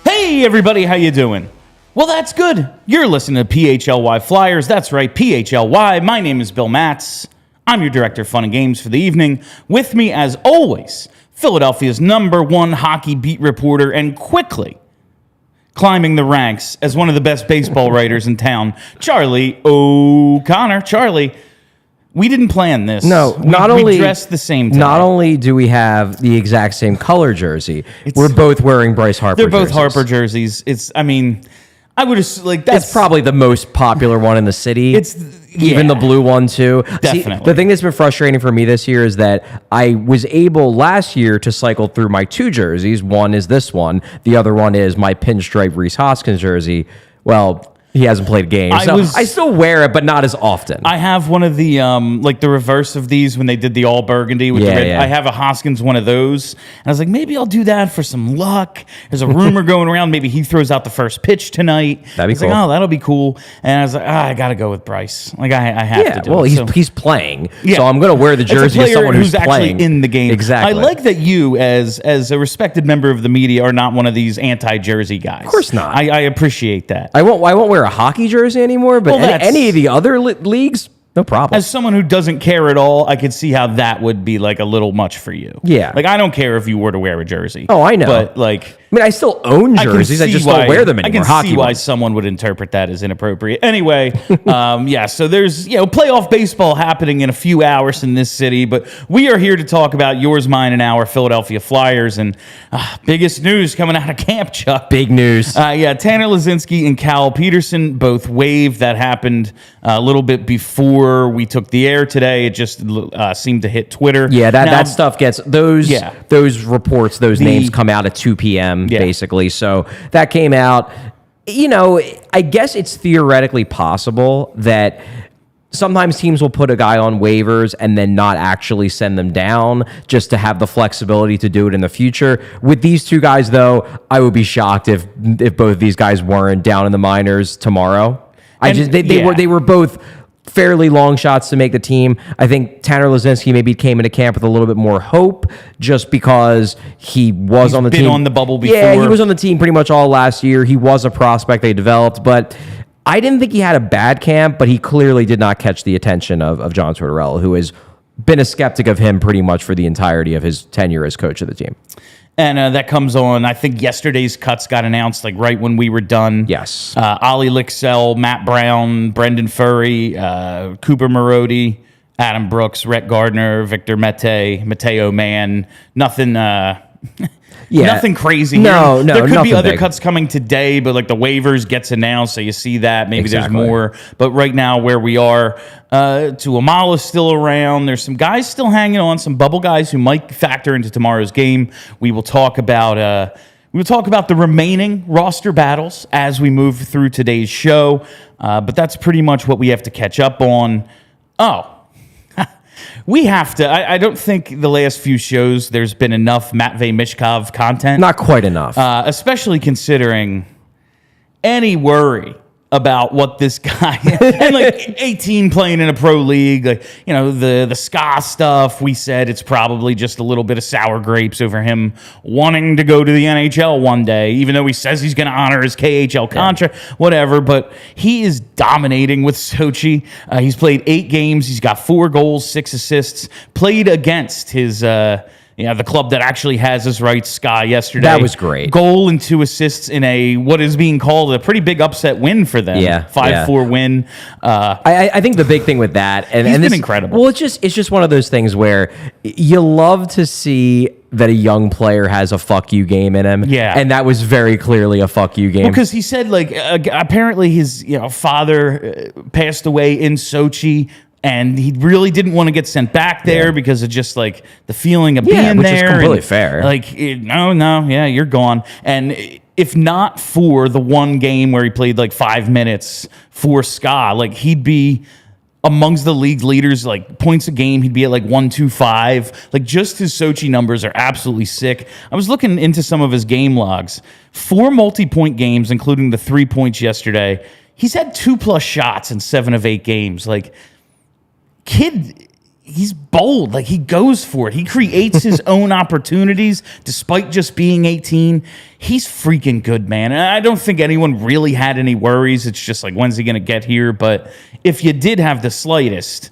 Hey everybody, how you doing? Well, that's good. You're listening to PHLY Flyers. That's right, PHLY. My name is Bill Matz. I'm your director of fun and games for the evening. With me, as always, Philadelphia's #1 hockey beat reporter and quickly climbing the ranks as one of the best baseball writers in town, Charlie O'Connor. Charlie, we didn't plan this. No, we dressed the same today. Not only do we have the exact same color jersey, we're both wearing Bryce Harper jerseys. They're both Harper jerseys. I would have, like, that's... It's probably the most popular one in the city. Even the blue one, too. Definitely. See, the thing that's been frustrating for me this year is that I was able last year to cycle through my two jerseys. One is this one. The other one is my pinstripe Rhys Hoskins jersey. Well... He hasn't played a game, so I still wear it, but not as often. I have one of the, like the reverse of these when they did the all burgundy with the red. Yeah. I have a Hoskins one of those, and I was like, maybe I'll do that for some luck. There's a rumor going around, maybe he throws out the first pitch tonight. That'd be cool. Like, oh, that'll be cool. And I was like, I got to go with Bryce. Like, I have to do well, it. he's playing, so I'm going to wear the jersey of someone who's playing. Actually in the game. Exactly. I like that you, as a respected member of the media, are not one of these anti-jersey guys. Of course not. I appreciate that. I won't wear a hockey jersey anymore, but any of the other leagues, no problem. As someone who doesn't care at all, I could see how that would be like a little much for you. Yeah. Like, I don't care if you were to wear a jersey. Oh, I know. But, like... I mean, I still own jerseys. I just don't wear them anymore. I can see why someone would interpret that as inappropriate. Anyway, so there's, playoff baseball happening in a few hours in this city, but we are here to talk about yours, mine, and our Philadelphia Flyers, and biggest news coming out of camp, Chuck. Big news. Tanner Laczynski and Cal Peterson both waived. That happened a little bit before we took the air today. It just seemed to hit Twitter. Yeah, that stuff gets, those reports, those names come out at 2 p.m. Basically. So that came out. I guess it's theoretically possible that sometimes teams will put a guy on waivers and then not actually send them down just to have the flexibility to do it in the future. With these two guys, though, I would be shocked if both of these guys weren't down in the minors tomorrow. They were both fairly long shots to make the team. I think Tanner Laczynski maybe came into camp with a little bit more hope just because he was on the team. He's been on the bubble before. Yeah, he was on the team pretty much all last year. He was a prospect they developed, but I didn't think he had a bad camp, but he clearly did not catch the attention of John Tortorella, who has been a skeptic of him pretty much for the entirety of his tenure as coach of the team. And that comes on, I think yesterday's cuts got announced like right when we were done. Yes. Ollie Lixell, Matt Brown, Brendan Furry, Cooper Marody, Adam Brooks, Rhett Gardner, Victor Mete, Mateo Mann. Nothing... Nothing crazy. No, there could be other big cuts coming today, but like the waivers gets announced, so you see that. Maybe there's more. But right now, where we are, Tuamala's still around. There's some guys still hanging on, some bubble guys who might factor into tomorrow's game. We will talk about the remaining roster battles as we move through today's show. But that's pretty much what we have to catch up on. We have to. I don't think the last few shows there's been enough Matvei Michkov content. Not quite enough. Especially considering any worry about what this guy and like 18 playing in a pro league, like, the ska stuff. We said it's probably just a little bit of sour grapes over him wanting to go to the NHL one day, even though he says he's going to honor his KHL contract, whatever. But he is dominating with Sochi. He's played 8 games. He's got 4 goals, 6 assists. Played against his. The club that actually has his rights, Sky, yesterday. That was great. Goal and 2 assists in what is being called a pretty big upset win for them. 5-4 win. I think the big thing with that, and he's been been incredible. Well, it's just one of those things where you love to see that a young player has a fuck you game in him. Yeah. And that was very clearly a fuck you game. Because he said, apparently his father passed away in Sochi. And he really didn't want to get sent back there because of just like the feeling of being which there. Is completely fair. Like, you're gone. And if not for the one game where he played like 5 minutes for Ska, like he'd be amongst the league leaders, like points a game. He'd be at like 125. Like just his Sochi numbers are absolutely sick. I was looking into some of his game logs. 4 multi-point games, including the 3 points yesterday. He's had 2+ shots in 7 of 8 games. Like, kid, he's bold. Like, he goes for it. He creates his own opportunities despite just being 18. He's freaking good, man. And I don't think anyone really had any worries. It's just like, when's he going to get here? But if you did have the slightest,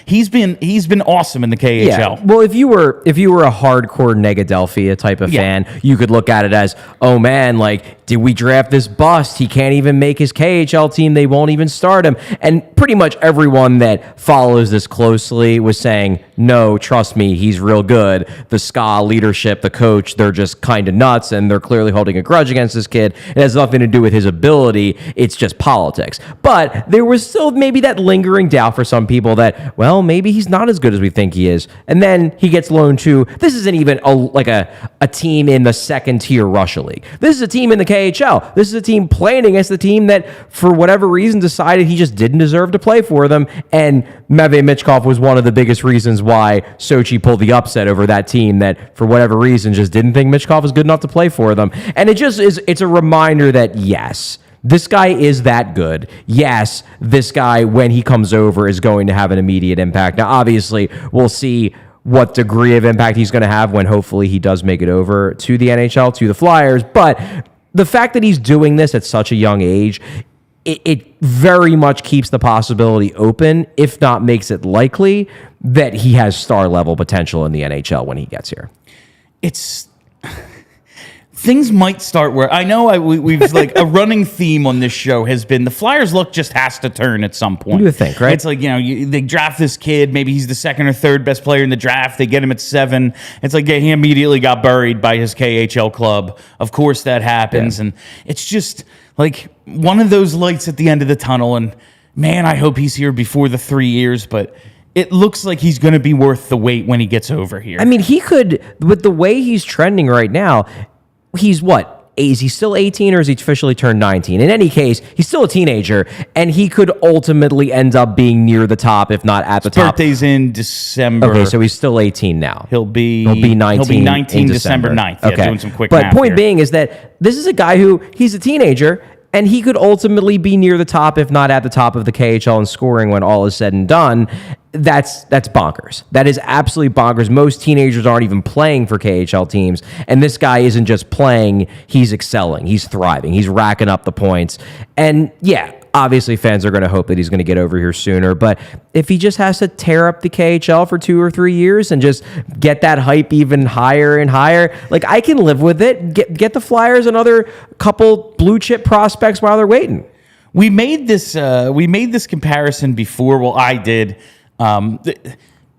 he's been awesome in the KHL. Yeah. Well, if you were a hardcore Negadelphia type of fan, you could look at it as, oh man, like, did we draft this bust? He can't even make his KHL team. They won't even start him. And pretty much everyone that follows this closely was saying, no, trust me, he's real good. The Ska leadership, the coach, they're just kind of nuts, and they're clearly holding a grudge against this kid. It has nothing to do with his ability. It's just politics. But there was still maybe that lingering doubt for some people that, well, maybe he's not as good as we think he is. And then he gets loaned to, this isn't even a team in the second tier Russia League. This is a team in the KHL. This is a team playing against the team that, for whatever reason, decided he just didn't deserve to play for them. And Matvei Michkov was one of the biggest reasons why Sochi pulled the upset over that team that, for whatever reason, just didn't think Michkov was good enough to play for them. And it's a reminder that, yes, this guy is that good. Yes, this guy, when he comes over, is going to have an immediate impact. Now, obviously, we'll see what degree of impact he's going to have when hopefully he does make it over to the NHL, to the Flyers. But the fact that he's doing this at such a young age, it very much keeps the possibility open, if not makes it likely, that he has star-level potential in the NHL when he gets here. Things might start where I know we've like a running theme on this show has been the Flyers' luck just has to turn at some point. You would think, right? It's like, they draft this kid. Maybe he's the second or third best player in the draft. They get him at 7. It's like he immediately got buried by his KHL club. Of course that happens. Yeah. And it's just like one of those lights at the end of the tunnel. And man, I hope he's here before the 3 years, but it looks like he's going to be worth the wait when he gets over here. I mean, he could, with the way he's trending right now, he's what? Is he still 18 or has he officially turned 19? In any case, he's still a teenager, and he could ultimately end up being near the top, if not at the top. His birthday's in December. Okay, so he's still 18 now. He'll be 19. He'll be 19 December 9th. Yeah, okay. Doing some quick But math point here. being is that this is a guy who, he's a teenager, and he could ultimately be near the top, if not at the top of the KHL in scoring when all is said and done. That's bonkers. That is absolutely bonkers. Most teenagers aren't even playing for KHL teams, and this guy isn't just playing, he's excelling, he's thriving, he's racking up the points. And yeah, obviously fans are going to hope that he's going to get over here sooner, but if he just has to tear up the KHL for 2 or 3 years and just get that hype even higher and higher, like, I can live with it. Get the Flyers another couple blue chip prospects while they're waiting. We made this comparison before. Well, I did.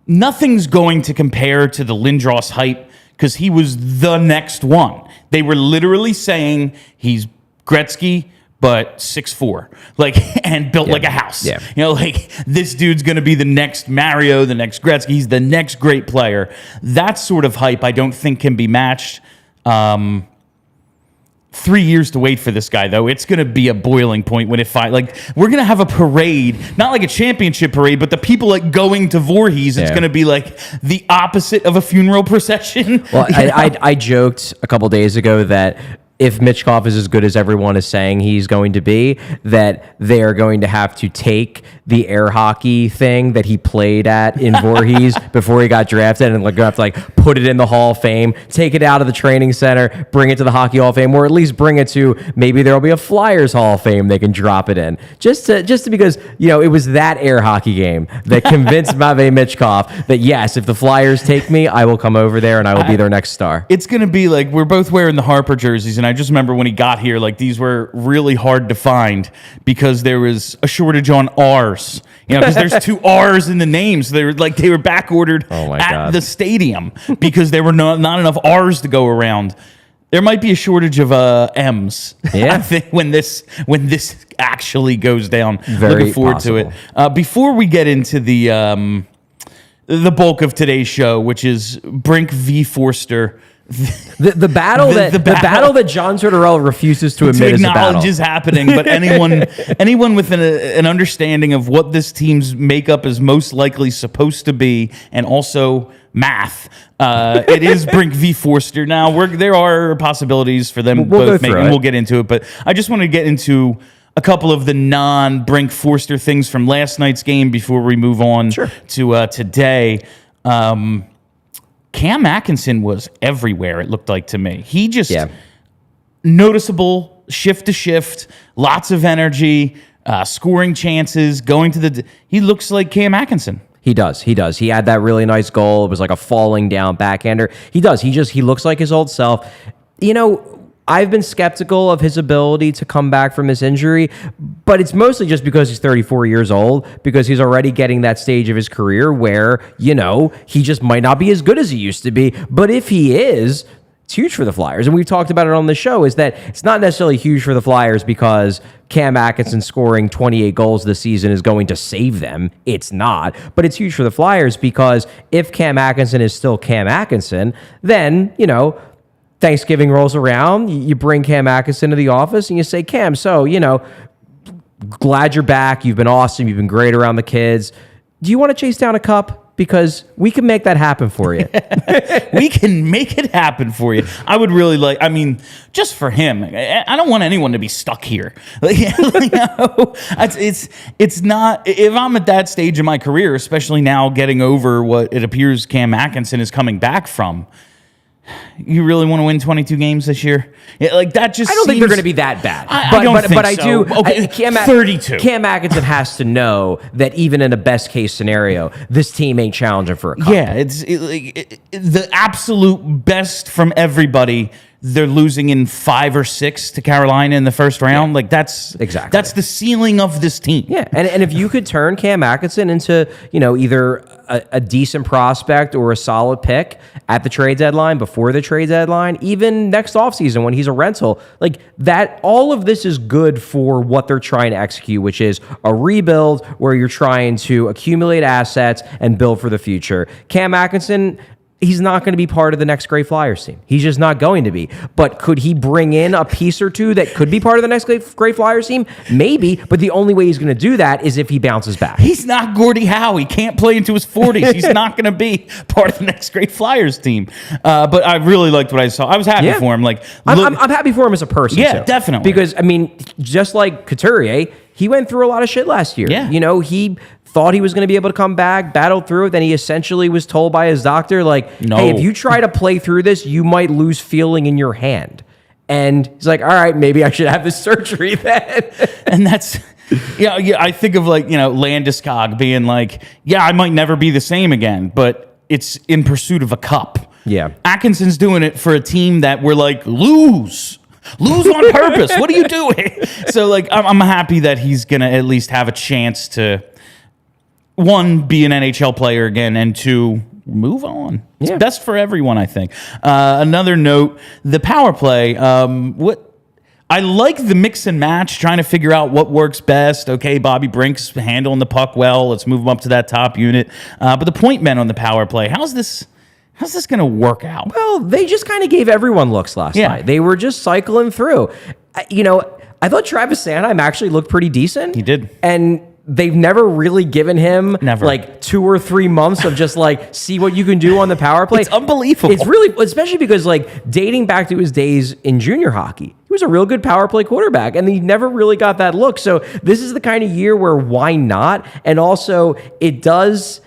Nothing's going to compare to the Lindros hype because he was the next one. They were literally saying he's Gretzky, but 6'4", like, and built like a house. Yeah. Like, this dude's going to be the next Mario, the next Gretzky. He's the next great player. That sort of hype I don't think can be matched. 3 years to wait for this guy, though. It's going to be a boiling point when we're going to have a parade, not like a championship parade, but the people like going to Voorhees. It's going to be like the opposite of a funeral procession. Well, I joked a couple days ago that if Michkov is as good as everyone is saying he's going to be, that they are going to have to take the air hockey thing that he played at in Voorhees before he got drafted and have to put it in the Hall of Fame, take it out of the training center, bring it to the Hockey Hall of Fame, or at least bring it to maybe there'll be a Flyers Hall of Fame they can drop it in. Just because, it was that air hockey game that convinced Matvei Michkov that yes, if the Flyers take me, I will come over there and I will be their next star. It's going to be like we're both wearing the Harper jerseys, and I just remember when he got here, these were really hard to find because there was a shortage on R's. Because there's 2 R's in the names. They were back ordered at the stadium because there were not enough R's to go around. There might be a shortage of M's. Yeah. I think when this actually goes down. Very looking forward possible. to it. Before we get into the bulk of today's show, which is Brink v. Foerster. The battle that John Tortorella refuses to admit is a battle. Is happening, but anyone with an understanding of what this team's makeup is most likely supposed to be, and also math, it is Brink v. Foerster. Now there are possibilities for them both making. We'll get into it, but I just want to get into a couple of the non-Brink Foerster things from last night's game before we move on to today. Cam Atkinson was everywhere, it looked like to me. He just noticeable, shift to shift, lots of energy, scoring chances, going to the... He looks like Cam Atkinson. He does. He had that really nice goal. It was like a falling down backhander. He does. He looks like his old self. You know, I've been skeptical of his ability to come back from this injury, but it's mostly just because he's 34 years old, because he's already getting that stage of his career where, you know, he just might not be as good as he used to be. But if he is, it's huge for the Flyers. And we've talked about it on the show, is that it's not necessarily huge for the Flyers because Cam Atkinson scoring 28 goals this season is going to save them. It's not. But it's huge for the Flyers because if Cam Atkinson is still Cam Atkinson, then, you know, Thanksgiving rolls around, you bring Cam Atkinson to the office and you say, Cam, so, you know, glad you're back. You've been awesome. You've been great around the kids. Do you want to chase down a cup? Because we can make that happen for you. We can make it happen for you. I would really like, I mean, just for him, I don't want anyone to be stuck here. It's not, if I'm at that stage in my career, especially now getting over what it appears Cam Atkinson is coming back from, you really want to win 22 games this year? Like that just I don't think they're going to be that bad. I do. Okay, 32. Cam Atkinson has to know that even in a best case scenario, this team ain't challenging for a cup. Yeah, it's the absolute best from everybody. They're losing in 5 or 6 to Carolina in the first round. Yeah. Like that's the ceiling of this team. Yeah, and if you could turn Cam Atkinson into, you know, either a decent prospect or a solid pick at the trade deadline, before the trade deadline, even next offseason when he's a rental, like that, all of this is good for what they're trying to execute, which is a rebuild where you're trying to accumulate assets and build for the future. Cam Atkinson, he's not going to be part of the next great Flyers team. He's just not going to be. But could he bring in a piece or two that could be part of the next great Flyers team? Maybe, but the only way he's going to do that is if he bounces back. He's not Gordie Howe. He can't play into his 40s. He's not going to be part of the next great Flyers team. But I really liked what I saw. I was happy for him. Like, I'm happy for him as a person, too. Definitely. Because, I mean, just like Couturier, he went through a lot of shit last year. Yeah. You know, he thought he was going to be able to come back, battled through it. Then he essentially was told by his doctor, like, no. Hey, if you try to play through this, you might lose feeling in your hand. And he's like, all right, maybe I should have this surgery then. And that's, yeah, I think of like, you know, Landeskog being like, yeah, I might never be the same again, but it's in pursuit of a cup. Yeah. Atkinson's doing it for a team that we're like, lose on purpose. What are you doing? So like, I'm happy that he's going to at least have a chance to, one, be an NHL player again, and two, move on. It's best for everyone, I think. Another note, the power play. I like the mix and match, trying to figure out what works best. Okay, Bobby Brink's handling the puck well. Let's move him up to that top unit. But the point men on the power play, how's this going to work out? Well, they just kind of gave everyone looks last night. They were just cycling through. You know, I thought Travis Sanheim actually looked pretty decent. He did. And they've never really given him like 2 or 3 months of just like, see what you can do on the power play. It's unbelievable. It's really, especially because like dating back to his days in junior hockey, he was a real good power play quarterback and he never really got that look. So this is the kind of year where why not? And also it does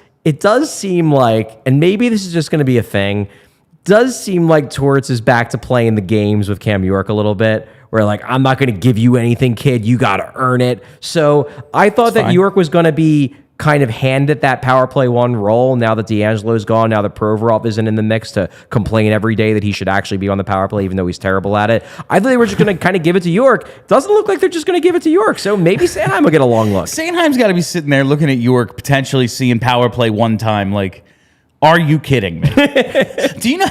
seem like, and maybe this is just going to be a thing, does seem like Torts is back to playing the games with Cam York a little bit, where like, I'm not going to give you anything, kid. You got to earn it. So I thought that York was going to be kind of handed that power play one role now that D'Angelo's gone, now that Provorov isn't in the mix to complain every day that he should actually be on the power play, even though he's terrible at it. I thought they were just going to kind of give it to York. Doesn't look like they're just going to give it to York. So maybe Sanheim will get a long look. Sanheim's got to be sitting there looking at York, potentially seeing power play one time, like, Are you kidding me? Do you know?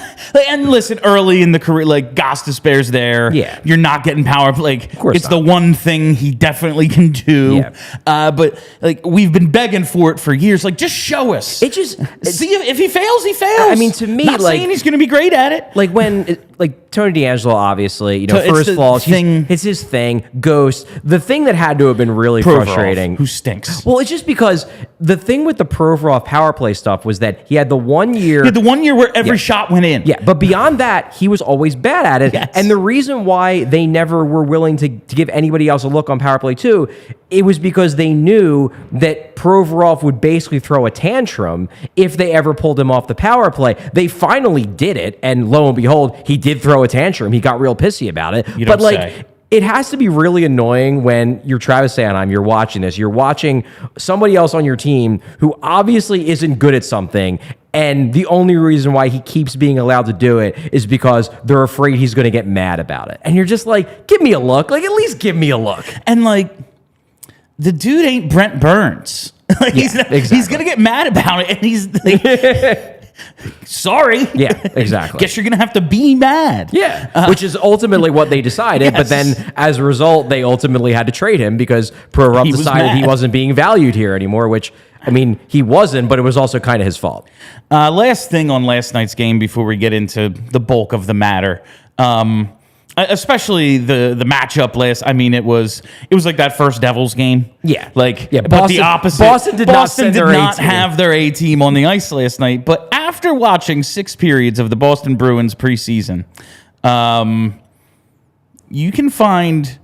And listen, early in the career, like Gostisbehere's there. Yeah. You're not getting power play. Like, of course it's not. the one thing he definitely can do. Yeah. But like we've been begging for it for years. Like, just show us. See if he fails, he fails. I mean, to me, not saying he's going to be great at it. Like when, like Tony D'Angelo, obviously, you know, It's first the of all, thing- it's his thing. Ghost. The thing that had to have been really Provorov, frustrating. who stinks. Well, it's just because the thing with the Provorov power play stuff was that he had the 1 year. Yeah, the 1 year where every shot went in. Yeah, but beyond that, he was always bad at it. Yes. And the reason why they never were willing to give anybody else a look on power play 2, it was because they knew that Provorov would basically throw a tantrum if they ever pulled him off the power play. They finally did it, and lo and behold, he did throw a tantrum. He got real pissy about it. You but don't like say. it has to be really annoying when you're Travis Sanheim, you're watching this, you're watching somebody else on your team who obviously isn't good at something, and the only reason why he keeps being allowed to do it is because they're afraid he's going to get mad about it. And you're just like, give me a look. Like, at least give me a look. And like, the dude ain't Brent Burns. Like, he's going to get mad about it, and he's like, sorry. Yeah, exactly. Guess you're going to have to be mad. Yeah, which is ultimately what they decided. Yes. But then, as a result, they ultimately had to trade him because Provorov decided he wasn't being valued here anymore, which, I mean, he wasn't, but it was also kind of his fault. Last thing on last night's game before we get into the bulk of the matter. Especially the matchup last. I mean, it was like that first Devils game. Yeah, like yeah. but the opposite. Boston did not have their A team on the ice last night. But after watching 6 periods of the Boston Bruins preseason, you can find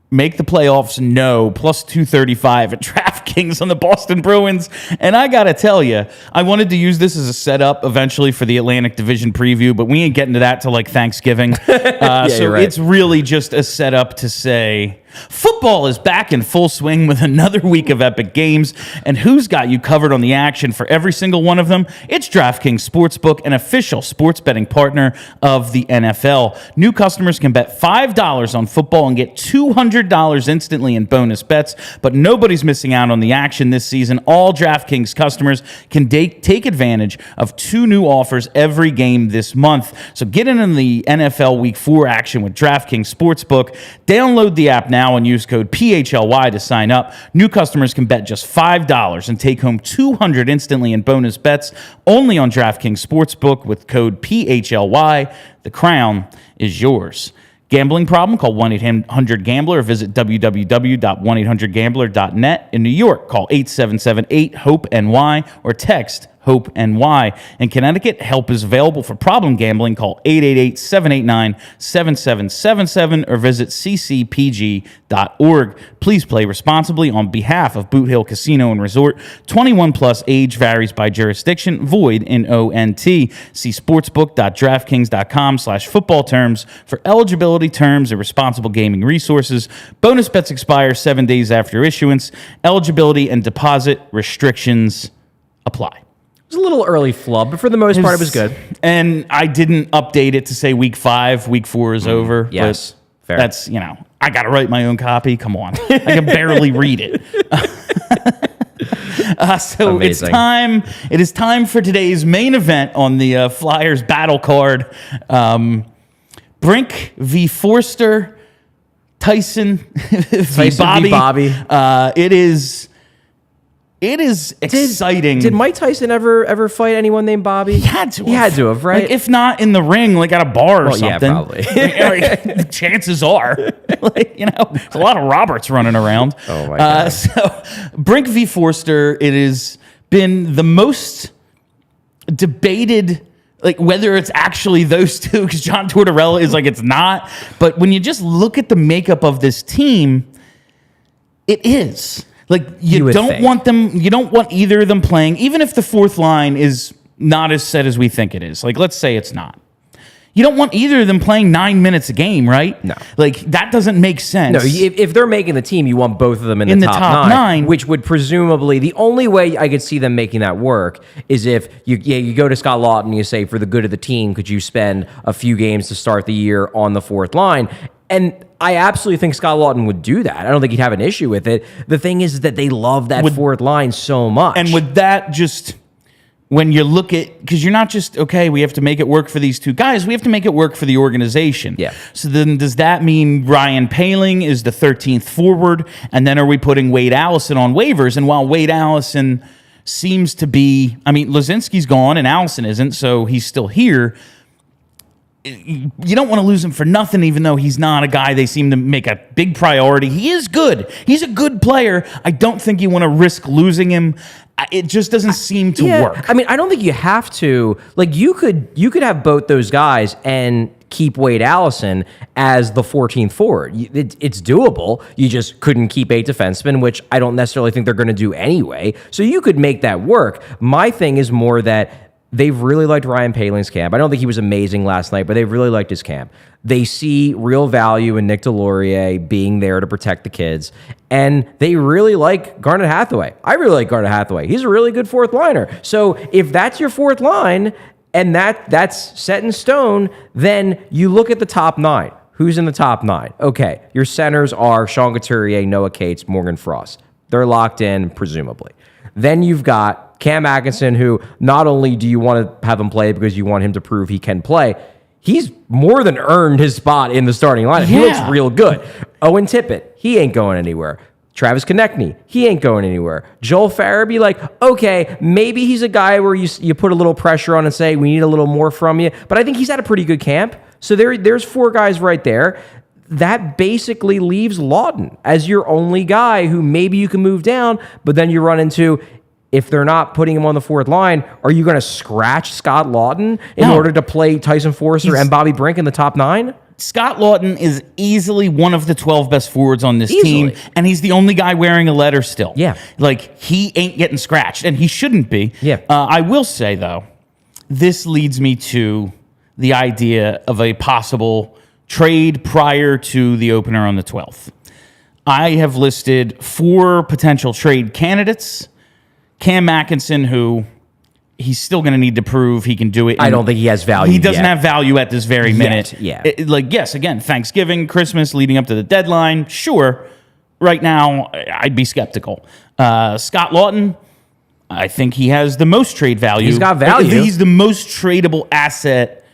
make the playoffs no plus 235 at DraftKings on the Boston Bruins. And I got to tell you, I wanted to use this as a setup eventually for the Atlantic Division preview, but we ain't getting to that till like Thanksgiving. So right. It's really just a setup to say football is back in full swing with another week of epic games. And who's got you covered on the action for every single one of them? It's DraftKings Sportsbook, an official sports betting partner of the NFL. New customers can bet $5 on football and get $200 instantly in bonus bets, but nobody's missing out on the action this season. All DraftKings customers can take advantage of 2 new offers every game this month. So get in on the NFL Week 4 action with DraftKings Sportsbook. Download the app now and use code PHLY to sign up. New customers can bet just $5 and take home $200 instantly in bonus bets only on DraftKings Sportsbook with code PHLY. The crown is yours. Gambling problem? Call 1-800-GAMBLER or visit www.1800gambler.net. In New York, call 877-8-HOPE-NY or text HOPE-NY. In Connecticut, help is available for problem gambling. Call 888-789-7777 or visit ccpg.org. Please play responsibly on behalf of Boot Hill Casino and Resort. 21 plus, age varies by jurisdiction, void in ONT. See sportsbook.draftkings.com/football terms for eligibility, terms, and responsible gaming resources. Bonus bets expire 7 days after issuance. Eligibility and deposit restrictions apply. It was a little early flub, but for the most part, it was good. And I didn't update it to say week 5, week 4 is over. Yes, fair. That's, I got to write my own copy. Come on. I can barely read it. So Amazing. It is time for today's main event on the Flyers battle card. Brink v. Foerster, Tyson v. Bobby. It is exciting. Did Mike Tyson ever fight anyone named Bobby? He had to have, right? Like, if not in the ring, like at a bar or something. Yeah, probably. Like, chances are, there's a lot of Roberts running around. Oh my God. So Brink v. Foerster, it has been the most debated, like whether it's actually those two, because John Tortorella is like, it's not. But when you just look at the makeup of this team, it is. Like, you don't want either of them playing, even if the fourth line is not as set as we think it is. Like, let's say it's not. You don't want either of them playing 9 minutes a game, right? No. Like, that doesn't make sense. No, if they're making the team, you want both of them in the top nine, which would presumably, the only way I could see them making that work is if you go to Scott Laughton and you say, for the good of the team, could you spend a few games to start the year on the fourth line? And I absolutely think Scott Laughton would do that. I don't think he'd have an issue with it. The thing is that they love that fourth line so much. And would that just when you look at, because you're not just, okay, we have to make it work for these two guys, we have to make it work for the organization. Yeah. So then does that mean Ryan Poehling is the 13th forward? And then are we putting Wade Allison on waivers? And while Wade Allison seems to be, I mean, Lazinski's gone and Allison isn't, so he's still here. You don't want to lose him for nothing, even though he's not a guy they seem to make a big priority. He is good. He's a good player. I don't think you want to risk losing him. It just doesn't seem to work. I mean, I don't think you have to. Like, you could have both those guys and keep Wade Allison as the 14th forward. It's doable. You just couldn't keep 8 defensemen, which I don't necessarily think they're going to do anyway. So you could make that work. My thing is more that they've really liked Ryan Poehling's camp. I don't think he was amazing last night, but they've really liked his camp. They see real value in Nick Delorier being there to protect the kids, and they really like Garnet Hathaway. I really like Garnet Hathaway. He's a really good fourth liner. So if that's your fourth line and that's set in stone, then you look at the top 9. Who's in the top 9? Okay, your centers are Sean Couturier, Noah Cates, Morgan Frost. They're locked in, presumably. Then you've got Cam Atkinson, who not only do you want to have him play because you want him to prove he can play, he's more than earned his spot in the starting lineup. He looks real good. Owen Tippett, he ain't going anywhere. Travis Konechny, he ain't going anywhere. Joel Farabee, like, okay, maybe he's a guy where you put a little pressure on and say, we need a little more from you. But I think he's had a pretty good camp. So there's 4 guys right there. That basically leaves Lawton as your only guy who maybe you can move down, but then you run into, if they're not putting him on the fourth line, are you going to scratch Scott Lawton in order to play Tyson Foerster and Bobby Brink in the top 9? Scott Lawton is easily one of the 12 best forwards on this team, and he's the only guy wearing a letter still. Yeah. Like, he ain't getting scratched, and he shouldn't be. Yeah. I will say, though, this leads me to the idea of a possible trade prior to the opener on the 12th. I have listed 4 potential trade candidates. Cam Atkinson, who he's still going to need to prove he can do it. I don't think he has value. He doesn't have value at this very minute. Yeah. Yes, again, Thanksgiving, Christmas, leading up to the deadline. Sure. Right now, I'd be skeptical. Scott Lawton, I think he has the most trade value. He's got value. He's the most tradable asset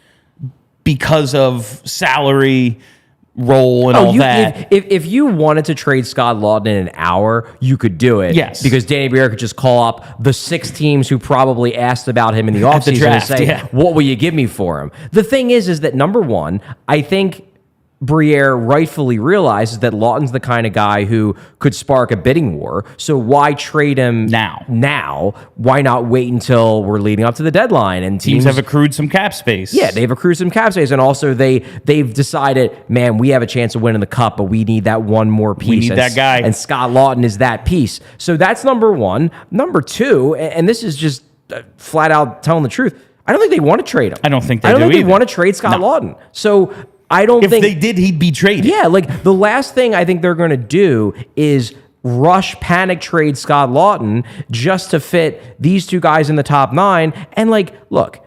because of salary, role, and all that. If you wanted to trade Scott Lawton in an hour, you could do it. Yes. Because Danny Briere could just call up the 6 teams who probably asked about him in the offseason and say, what will you give me for him? The thing is that, number one, I think Briere rightfully realizes that Lawton's the kind of guy who could spark a bidding war. So why trade him now? Why not wait until we're leading up to the deadline? And teams have accrued some cap space. Yeah, they've accrued some cap space. And also they've decided, man, we have a chance of winning the cup, but we need that one more piece. We need that guy. And Scott Lawton is that piece. So that's number one. Number two, and this is just flat out telling the truth, I don't think they want to trade him. I don't think they they want to trade Scott Lawton. So if they did, he'd be traded. Yeah, like the last thing I think they're going to do is rush panic trade Scott Lawton just to fit these 2 guys in the top 9. And like, look,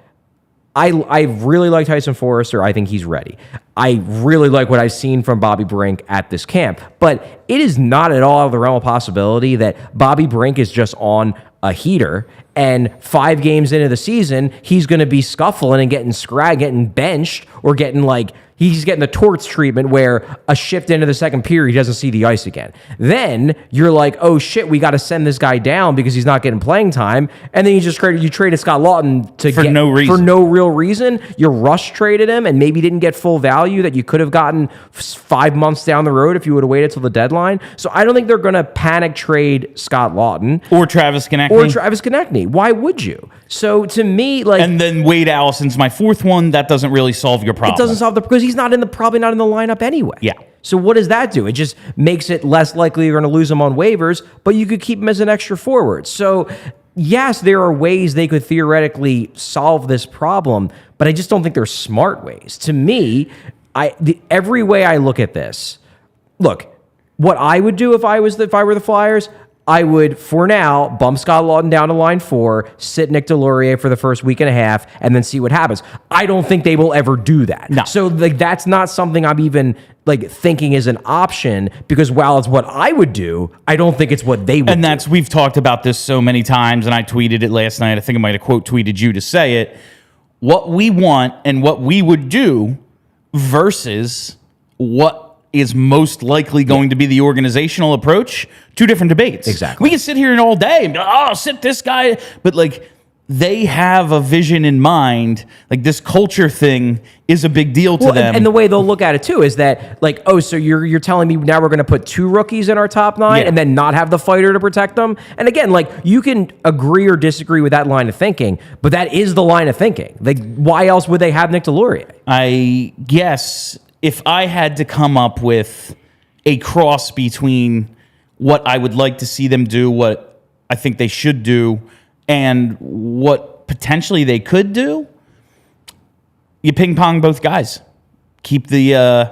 I really like Tyson Foerster. I think he's ready. I really like what I've seen from Bobby Brink at this camp. But it is not at all out of the realm of possibility that Bobby Brink is just on a heater and 5 games into the season, he's going to be scuffling and getting benched or getting he's getting the torts treatment where a shift into the second period, he doesn't see the ice again. Then you're like, oh shit, we got to send this guy down because he's not getting playing time. And then you traded Scott Lawton for no real reason. You rush traded him and maybe didn't get full value that you could have gotten 5 months down the road if you would have waited till the deadline. So I don't think they're going to panic trade Scott Lawton or Travis Konechny. Why would you? So to me, and then Wade Allison's my 4th one. That doesn't really solve your problem. It doesn't solve because he's probably not in the lineup anyway. Yeah. So what does that do? It just makes it less likely you're going to lose him on waivers, but you could keep him as an extra forward. So yes, there are ways they could theoretically solve this problem, but I just don't think they're smart ways. To me, every way I look at this, look, what I would do if I were the Flyers, I would, for now, bump Scott Lawton down to line 4, sit Nick Delorier for the first week and a half, and then see what happens. I don't think they will ever do that. No. So that's not something I'm even thinking is an option, because while it's what I would do, I don't think it's what they would And that's, we've talked about this so many times, and I tweeted it last night. I think I might have quote tweeted you to say it. What we want and what we would do versus what is most likely going to be the organizational approach, two different debates. Exactly. We can sit here and all day and be, oh, sit this guy. But they have a vision in mind. This culture thing is a big deal to them. And the way they'll look at it too is that so you're telling me now we're going to put 2 rookies in our top 9 and then not have the fighter to protect them. And again, you can agree or disagree with that line of thinking, but that is the line of thinking. Why else would they have Nick Delorier? I guess if I had to come up with a cross between what I would like to see them do, what I think they should do, and what potentially they could do, you ping pong both guys. Keep the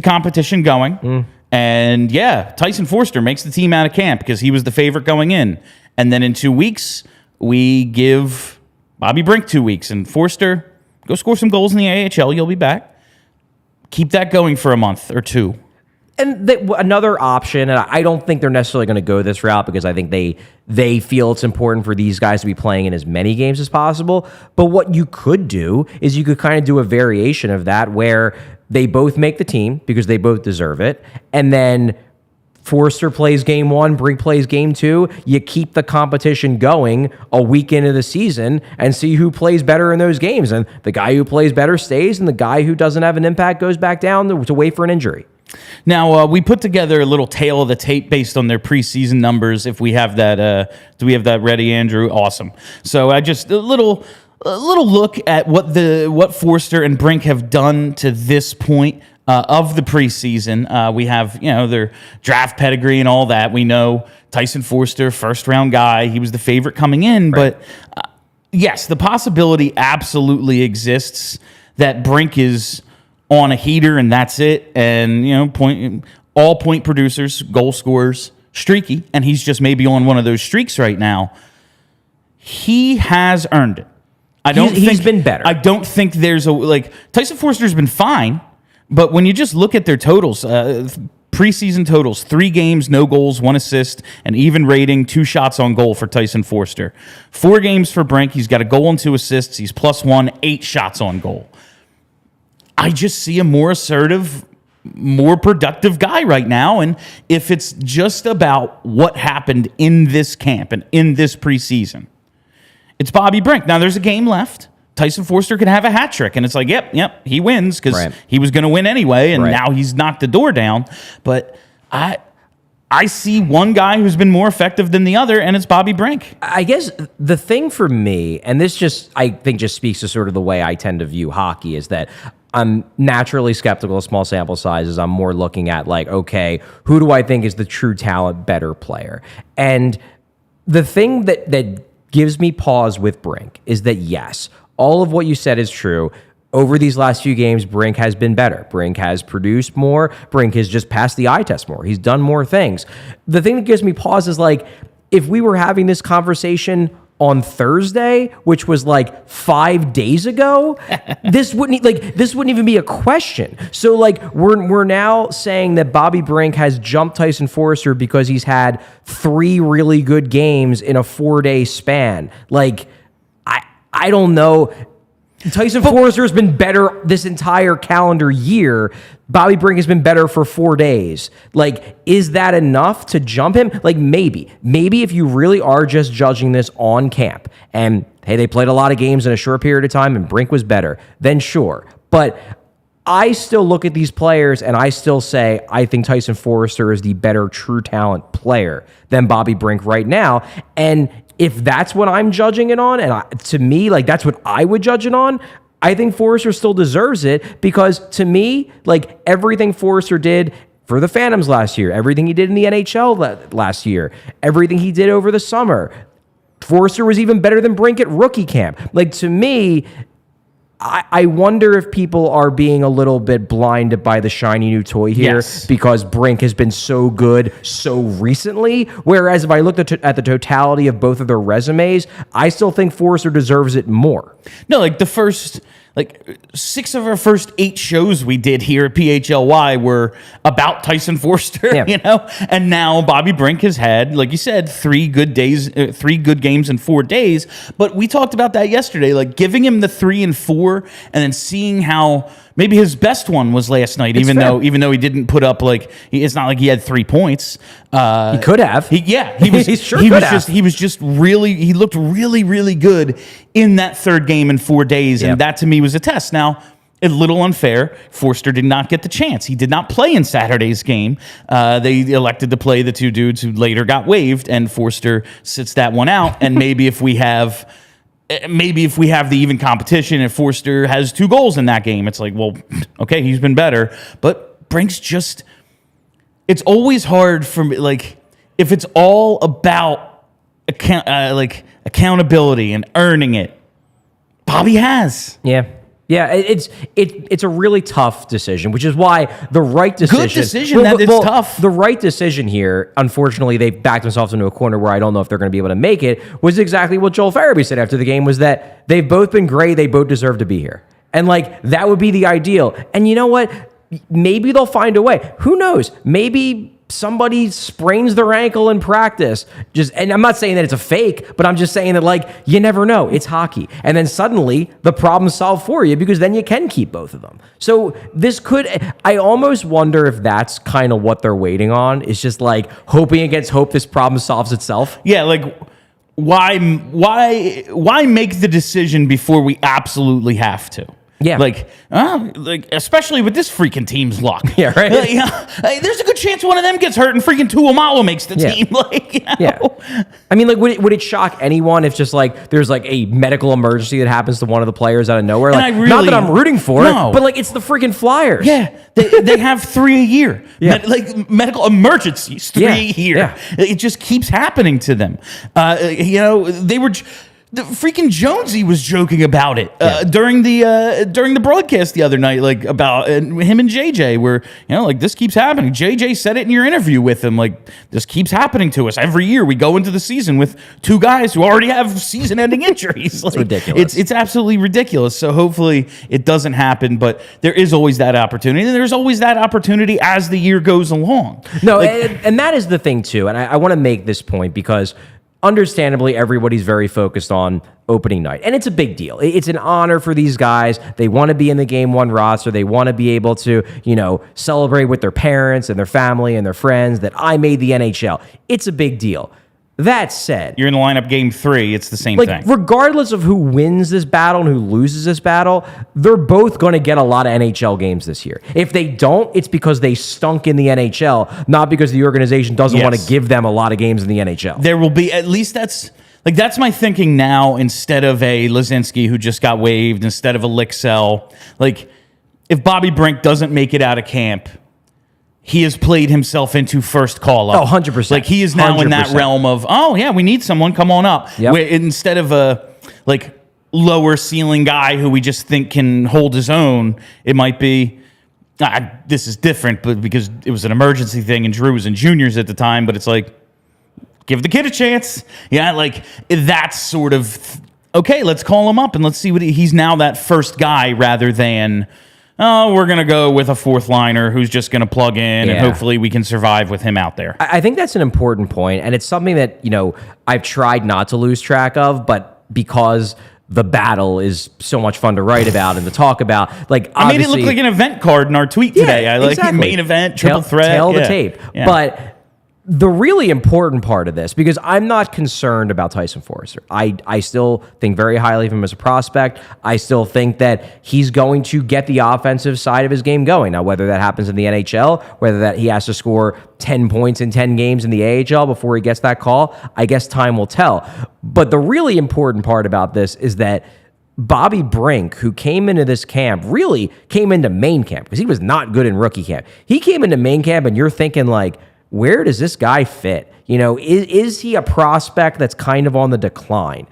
competition going. And Tyson Foerster makes the team out of camp because he was the favorite going in. And then in 2 weeks, we give Bobby Brink 2 weeks. And Foerster, go score some goals in the AHL. You'll be back. Keep that going for a month or 2. And another option, and I don't think they're necessarily going to go this route because I think they feel it's important for these guys to be playing in as many games as possible. But what you could do is you could kind of do a variation of that where they both make the team because they both deserve it. And then Foerster plays game 1, Brink plays game 2. You keep the competition going a week into the season and see who plays better in those games. And the guy who plays better stays, and the guy who doesn't have an impact goes back down to wait for an injury. Now, we put together a little tail of the tape based on their preseason numbers. If we have that, do we have that ready, Andrew? Awesome. So I just a little look at what Foerster and Brink have done to this point of the preseason. We have their draft pedigree and all that. We know Tyson Foerster, first round guy. He was the favorite coming in, right. But yes, the possibility absolutely exists that Brink is on a heater and that's it. And, all point producers, goal scorers, streaky. And he's just maybe on one of those streaks right now. He has earned it. He's been better. I don't think there's Tyson Foerster's been fine, but when you just look at their totals, preseason totals, 3 games, no goals, 1 assist, an even rating, 2 shots on goal for Tyson Foerster. 4 games for Brink. He's got a goal and 2 assists. He's +1, 8 shots on goal. I just see a more assertive, more productive guy right now. And if it's just about what happened in this camp and in this preseason, it's Bobby Brink. Now, there's a game left. Tyson Foerster could have a hat trick, and it's yep, he wins because he was going to win anyway, and now he's knocked the door down. But I see one guy who's been more effective than the other, and it's Bobby Brink. I guess the thing for me, and this I think speaks to sort of the way I tend to view hockey, is that I'm naturally skeptical of small sample sizes. I'm more looking at okay, who do I think is the true talent, better player? And the thing that gives me pause with Brink is that, yes, all of what you said is true. Over these last few games, Brink has been better. Brink has produced more. Brink has just passed the eye test more. He's done more things. The thing that gives me pause is if we were having this conversation on Thursday, which was 5 days ago, this wouldn't even be a question. So we're now saying that Bobby Brink has jumped Tyson Foerster because he's had 3 really good games in a 4-day span. I don't know. Tyson Foerster has been better this entire calendar year. Bobby Brink has been better for 4 days. Is that enough to jump him? Maybe. Maybe if you really are just judging this on camp and, hey, they played a lot of games in a short period of time and Brink was better, then sure. But I still look at these players and I still say I think Tyson Foerster is the better true talent player than Bobby Brink right now. And if that's what I'm judging it on, and to me, that's what I would judge it on, I think Foerster still deserves it because to me, everything Foerster did for the Phantoms last year, everything he did in the NHL last year, everything he did over the summer, Foerster was even better than Brink at rookie camp. To me, I wonder if people are being a little bit blinded by the shiny new toy here because Brink has been so good so recently. Whereas if I looked at the totality of both of their resumes, I still think Foerster deserves it more. No, like the first... 6 of our first 8 shows we did here at PHLY were about Tyson Foerster, you know? And now Bobby Brink has had, like you said, 3 good games in 4 days. But we talked about that yesterday, like giving him the 3 and 4 and then seeing how maybe his best one was last night, even though he didn't put up it's not like he had 3 points. He could have. He looked really, really good in that 3rd game in 4 days. And that to me was a test. Now, a little unfair. Foerster did not get the chance. He did not play in Saturday's game. They elected to play the 2 dudes who later got waived, and Foerster sits that one out. And maybe if we have the even competition and Foerster has 2 goals in that game, it's like, well, okay, he's been better. But Brink's just, it's always hard for me, if it's all about accountability and earning it, Bobby has. Yeah, it's a really tough decision, which is why the right decision... Good decision, it's tough. The right decision here, unfortunately, they backed themselves into a corner where I don't know if they're going to be able to make it, was exactly what Joel Farabee said after the game, was that they've both been great, they both deserve to be here. And, that would be the ideal. And you know what? Maybe they'll find a way. Who knows? Maybe somebody sprains their ankle in practice. And I'm not saying that it's a fake, but I'm just saying that you never know. It's hockey. And then suddenly the problem's solved for you because then you can keep both of them. So I almost wonder if that's kind of what they're waiting on. It's just hoping against hope this problem solves itself. Yeah, why make the decision before we absolutely have to? Yeah. Especially with this freaking team's luck. Yeah, right? There's a good chance one of them gets hurt and freaking Tuamalo makes the team. Yeah. I mean, would it shock anyone if just there's a medical emergency that happens to one of the players out of nowhere? Not that I'm rooting for it, but it's the freaking Flyers. Yeah. They have 3 a year. Yeah. Medical emergencies, 3 a year. Yeah. It just keeps happening to them. They were... The freaking Jonesy was joking about it during the broadcast the other night, about him and JJ, where this keeps happening. JJ said it in your interview with him, this keeps happening to us every year. We go into the season with 2 guys who already have season-ending injuries. It's ridiculous. It's absolutely ridiculous. So hopefully it doesn't happen, but there is always that opportunity, and there's always that opportunity as the year goes along. No, and that is the thing too, and I want to make this point because. Understandably, everybody's very focused on opening night, and it's a big deal. It's an honor for these guys. They want to be in the Game 1 roster. They want to be able to, celebrate with their parents and their family and their friends that I made the NHL. It's a big deal. That said, you're in the lineup Game 3. It's the same thing. Regardless of who wins this battle and who loses this battle, they're both going to get a lot of NHL games this year. If they don't, it's because they stunk in the NHL, not because the organization doesn't want to give them a lot of games in the NHL. There will be, at least that's my thinking now, instead of a Lazinski who just got waived, instead of a Lixell. If Bobby Brink doesn't make it out of camp, he has played himself into first call-up. Oh, 100%. He is now 100%. In that realm of, we need someone, come on up. Yep. Where instead of a, lower ceiling guy who we just think can hold his own, it might be, this is different, but because it was an emergency thing and Drew was in juniors at the time, but it's give the kid a chance. Yeah, that's sort of, okay, let's call him up and let's see what he's now that first guy rather than... Oh, we're going to go with a 4th liner who's just going to plug in, and hopefully we can survive with him out there. I think that's an important point, and it's something that, I've tried not to lose track of, but because the battle is so much fun to write about and to talk about, I made it look like an event card in our tweet today. I exactly. Main event, triple threat. Tail the tape. Yeah. But the really important part of this, because I'm not concerned about Tyson Foerster. I still think very highly of him as a prospect. I still think that he's going to get the offensive side of his game going. Now, whether that happens in the NHL, whether that he has to score 10 points in 10 games in the AHL before he gets that call, I guess time will tell. But the really important part about this is that Bobby Brink, who came into this camp, really came into main camp because he was not good in rookie camp. He came into main camp and you're thinking where does this guy fit? Is he a prospect that's kind of on the decline?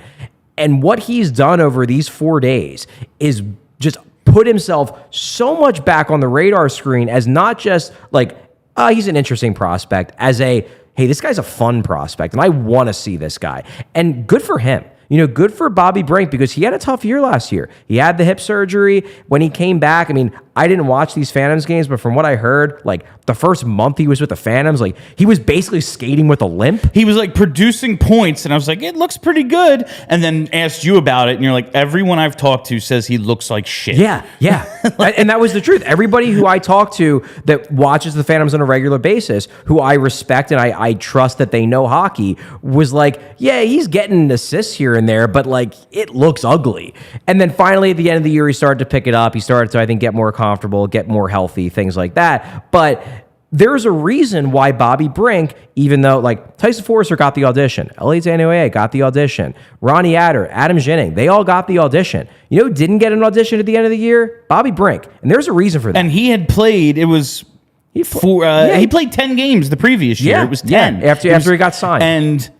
And what he's done over these 4 days is just put himself so much back on the radar screen as not just like, he's an interesting prospect, as a, hey, this guy's a fun prospect, and I want to see this guy. And good for him. Good for Bobby Brink, because he had a tough year last year. He had the hip surgery. When he came back, I mean, I didn't watch these Phantoms games, but from what I heard, like the first month he was with the Phantoms, like he was basically skating with a limp. He was like producing points, and I was like, it looks pretty good. And then asked you about it, and you're like, everyone I've talked to says he looks like shit. Yeah. And that was the truth. Everybody who I talk to that watches the Phantoms on a regular basis, who I respect and I trust that they know hockey, was like, yeah, he's getting assists here and there, but like it looks ugly. And then finally at the end of the year, he started to pick it up. He started to, I think, get more comfortable, get more healthy, things like that. But there's a reason why Bobby Brink, even though like Tyson Foerster got the audition, ALLCITY got the audition, Ronnie Adder, Adam Ginning, they all got the audition. Didn't get an audition at the end of the year? Bobby Brink. And there's a reason for that. And he had played, he played 10 games the previous year. It was 10. After he got signed. And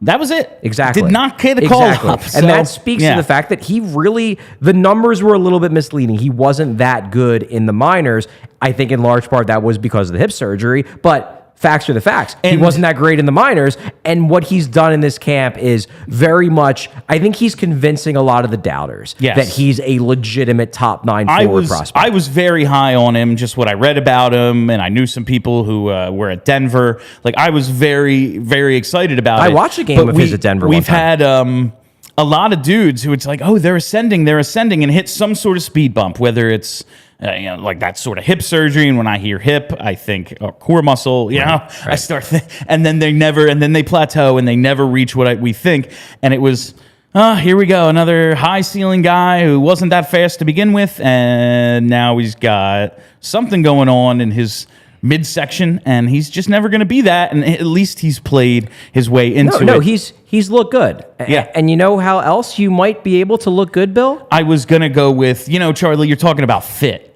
that was it. Exactly. Did not get the call up. So, and that speaks to the fact that the numbers were a little bit misleading. He wasn't that good in the minors. I think in large part that was because of the hip surgery, but facts are the facts. He wasn't that great in the minors, and what he's done in this camp is very much, I think he's convincing a lot of the doubters that he's a legitimate top 9 forward prospect. I was very high on him, just what I read about him, and I knew some people who were at Denver. Like, I was very, very excited about it. I watched a game of his at Denver We've had a lot of dudes who it's like, oh, they're ascending, and hit some sort of speed bump, whether it's like that sort of hip surgery. And when I hear hip, I think core muscle, I start, and then they plateau and they never reach what we think. And it was, here we go. Another high ceiling guy who wasn't that fast to begin with. And now he's got something going on in his midsection, and he's just never going to be that. And at least he's played his way into it. No, he's looked good. Yeah. And you know how else you might be able to look good, Bill? I was going to go with, Charlie, you're talking about fit.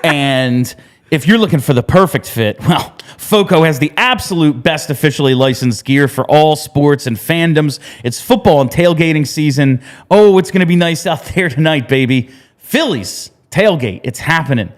And if you're looking for the perfect fit, well, FOCO has the absolute best officially licensed gear for all sports and fandoms. It's football and tailgating season. Oh, it's going to be nice out there tonight, baby. Phillies tailgate. It's happening.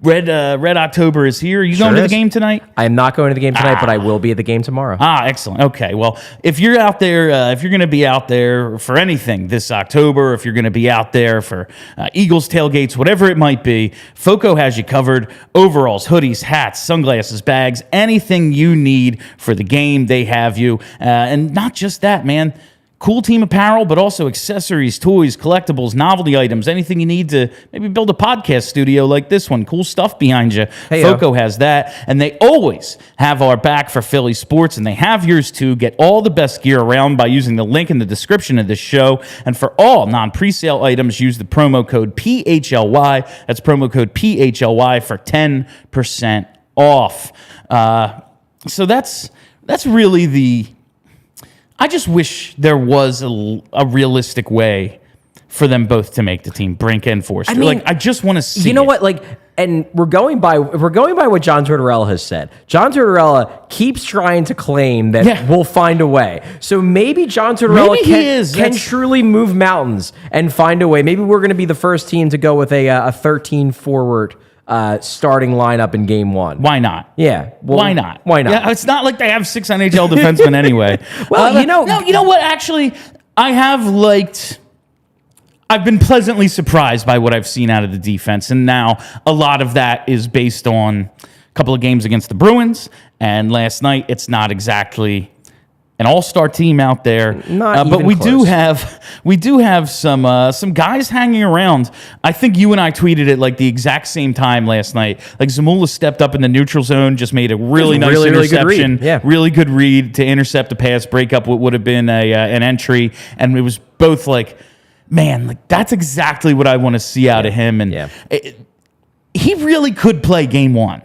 Red October is here. Are you going to the game tonight? I am not going to the game tonight, but I will be at the game tomorrow. Excellent. Okay. Well, if you're out there, if you're going to be out there for anything this October, if you're going to be out there for Eagles tailgates, whatever it might be, FOCO has you covered. Overalls, hoodies, hats, sunglasses, bags, anything you need for the game, they have you. And not just that, man. Cool team apparel, but also accessories, toys, collectibles, novelty items, anything you need to maybe build a podcast studio like this one. Cool stuff behind you. FOCO has that, and they always have our back for Philly sports, and they have yours too. Get all the best gear around by using the link in the description of this show. And for all non-presale items, use the promo code PHLY. That's promo code PHLY for 10% off. So that's really the... I just wish there was a realistic way for them both to make the team, Brink and Foerster. I just want to see. You know what? And we're going by what John Tortorella has said. John Tortorella keeps trying to claim that we'll find a way. So maybe John Tortorella can truly move mountains and find a way. Maybe we're going to be the first team to go with a 13 forward starting lineup in game 1. Why not? Yeah. Well, why not? Why not? Yeah, it's not like they have 6 NHL defensemen anyway. Well, you know what? Actually, I've been pleasantly surprised by what I've seen out of the defense. And now a lot of that is based on a couple of games against the Bruins. And last night, it's not exactly an all-star team out there, but we do have some guys hanging around. I think you and I tweeted it like the exact same time last night. Like Zamula stepped up in the neutral zone, just made a really nice interception, really good read to intercept a pass, break up what would have been an entry, and it was both like, man, like that's exactly what I want to see out of him, and he really could play game 1.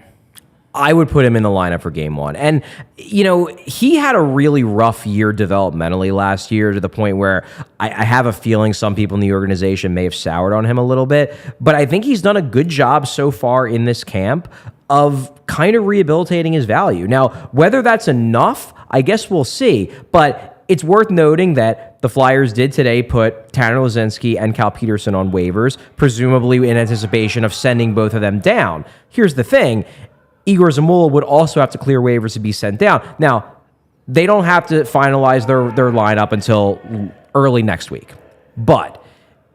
I would put him in the lineup for game 1. And, he had a really rough year developmentally last year to the point where I have a feeling some people in the organization may have soured on him a little bit. But I think he's done a good job so far in this camp of kind of rehabilitating his value. Now, whether that's enough, I guess we'll see. But it's worth noting that the Flyers did today put Tanner Laczynski and Cal Peterson on waivers, presumably in anticipation of sending both of them down. Here's the thing. Igor Zamula would also have to clear waivers to be sent down. Now, they don't have to finalize their lineup until early next week. But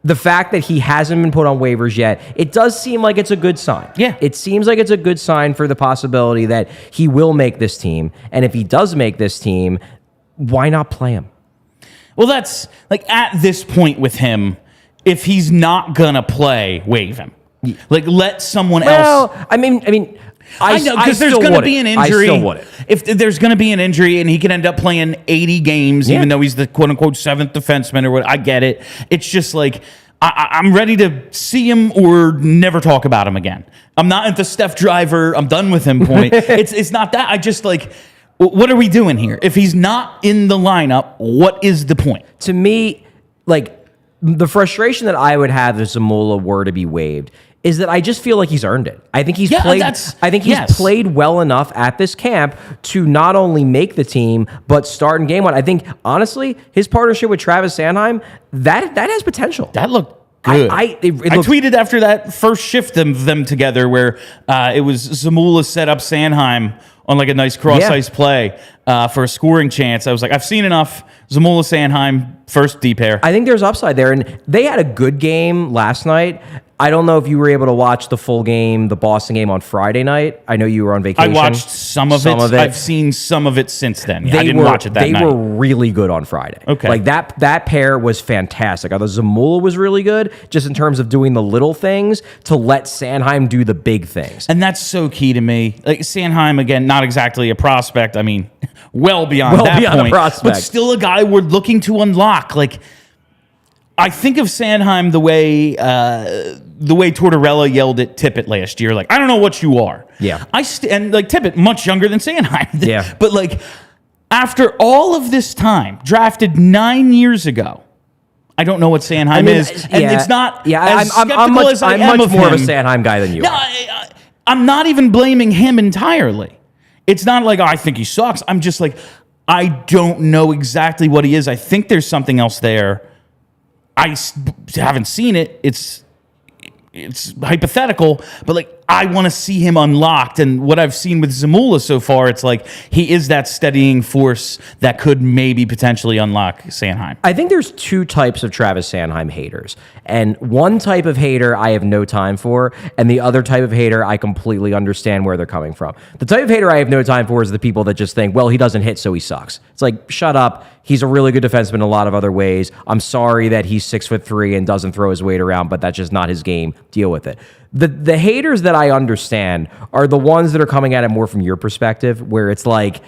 the fact that he hasn't been put on waivers yet, it does seem like it's a good sign. Yeah. It seems like it's a good sign for the possibility that he will make this team. And if he does make this team, why not play him? Well, that's like at this point with him, if he's not going to play, waive him. Like let someone else. Well, I mean, I know, because there's going to be an injury. I still wouldn't. If there's going to be an injury and he can end up playing 80 games, even though he's the quote-unquote seventh defenseman or what, I get it. It's just like, I'm ready to see him or never talk about him again. I'm not at the Steph Driver, I'm done with him point. It's not that. I just like, what are we doing here? If he's not in the lineup, what is the point? To me, like, the frustration that I would have if Zamula were to be waived is that I just feel like he's earned it. I think he's played. I think he's played well enough at this camp to not only make the team but start in game one. I think honestly, his partnership with Travis Sanheim that has potential. That looked good. I tweeted after that first shift of them together where it was Zamula set up Sanheim on like a nice cross-ice play for a scoring chance. I was like, I've seen enough. Zamula Sanheim, first D pair. I think there's upside there. And they had a good game last night. I don't know if you were able to watch the full game, the Boston game on Friday night. I know you were on vacation. I watched some of it. I've seen some of it since then. Yeah, I didn't watch it that night. They were really good on Friday. Okay. Like that pair was fantastic. I thought Zamula was really good just in terms of doing the little things to let Sanheim do the big things. And that's so key to me. Like Sanheim, again, not exactly a prospect. I mean, well beyond point. A prospect. But still a guy we're looking to unlock. Like, I think of Sanheim the way Tortorella yelled at Tippett last year. Like, I don't know what you are. Yeah. And like Tippett, much younger than Sanheim. Yeah. But like, after all of this time, drafted 9 years ago, I don't know what Sanheim is. And it's not as skeptical as I am I'm much of more him. of a Sanheim guy than you are. I'm not even blaming him entirely. It's not like, oh, I think he sucks. I'm just like, I don't know exactly what he is. I think there's something else there. I haven't seen it. It's hypothetical, but like I want to see him unlocked. And what I've seen with Zamula so far, it's like he is that steadying force that could maybe potentially unlock Sanheim. I think there's two types of Travis Sanheim haters. And one type of hater I have no time for, and the other type of hater I completely understand where they're coming from. The type of hater I have no time for is the people that just think, well, he doesn't hit, so he sucks. It's like, shut up. He's a really good defenseman in a lot of other ways. I'm sorry that he's 6'3" and doesn't throw his weight around, but that's just not his game. Deal with it. The haters that I understand are the ones that are coming at it more from your perspective, where it's like,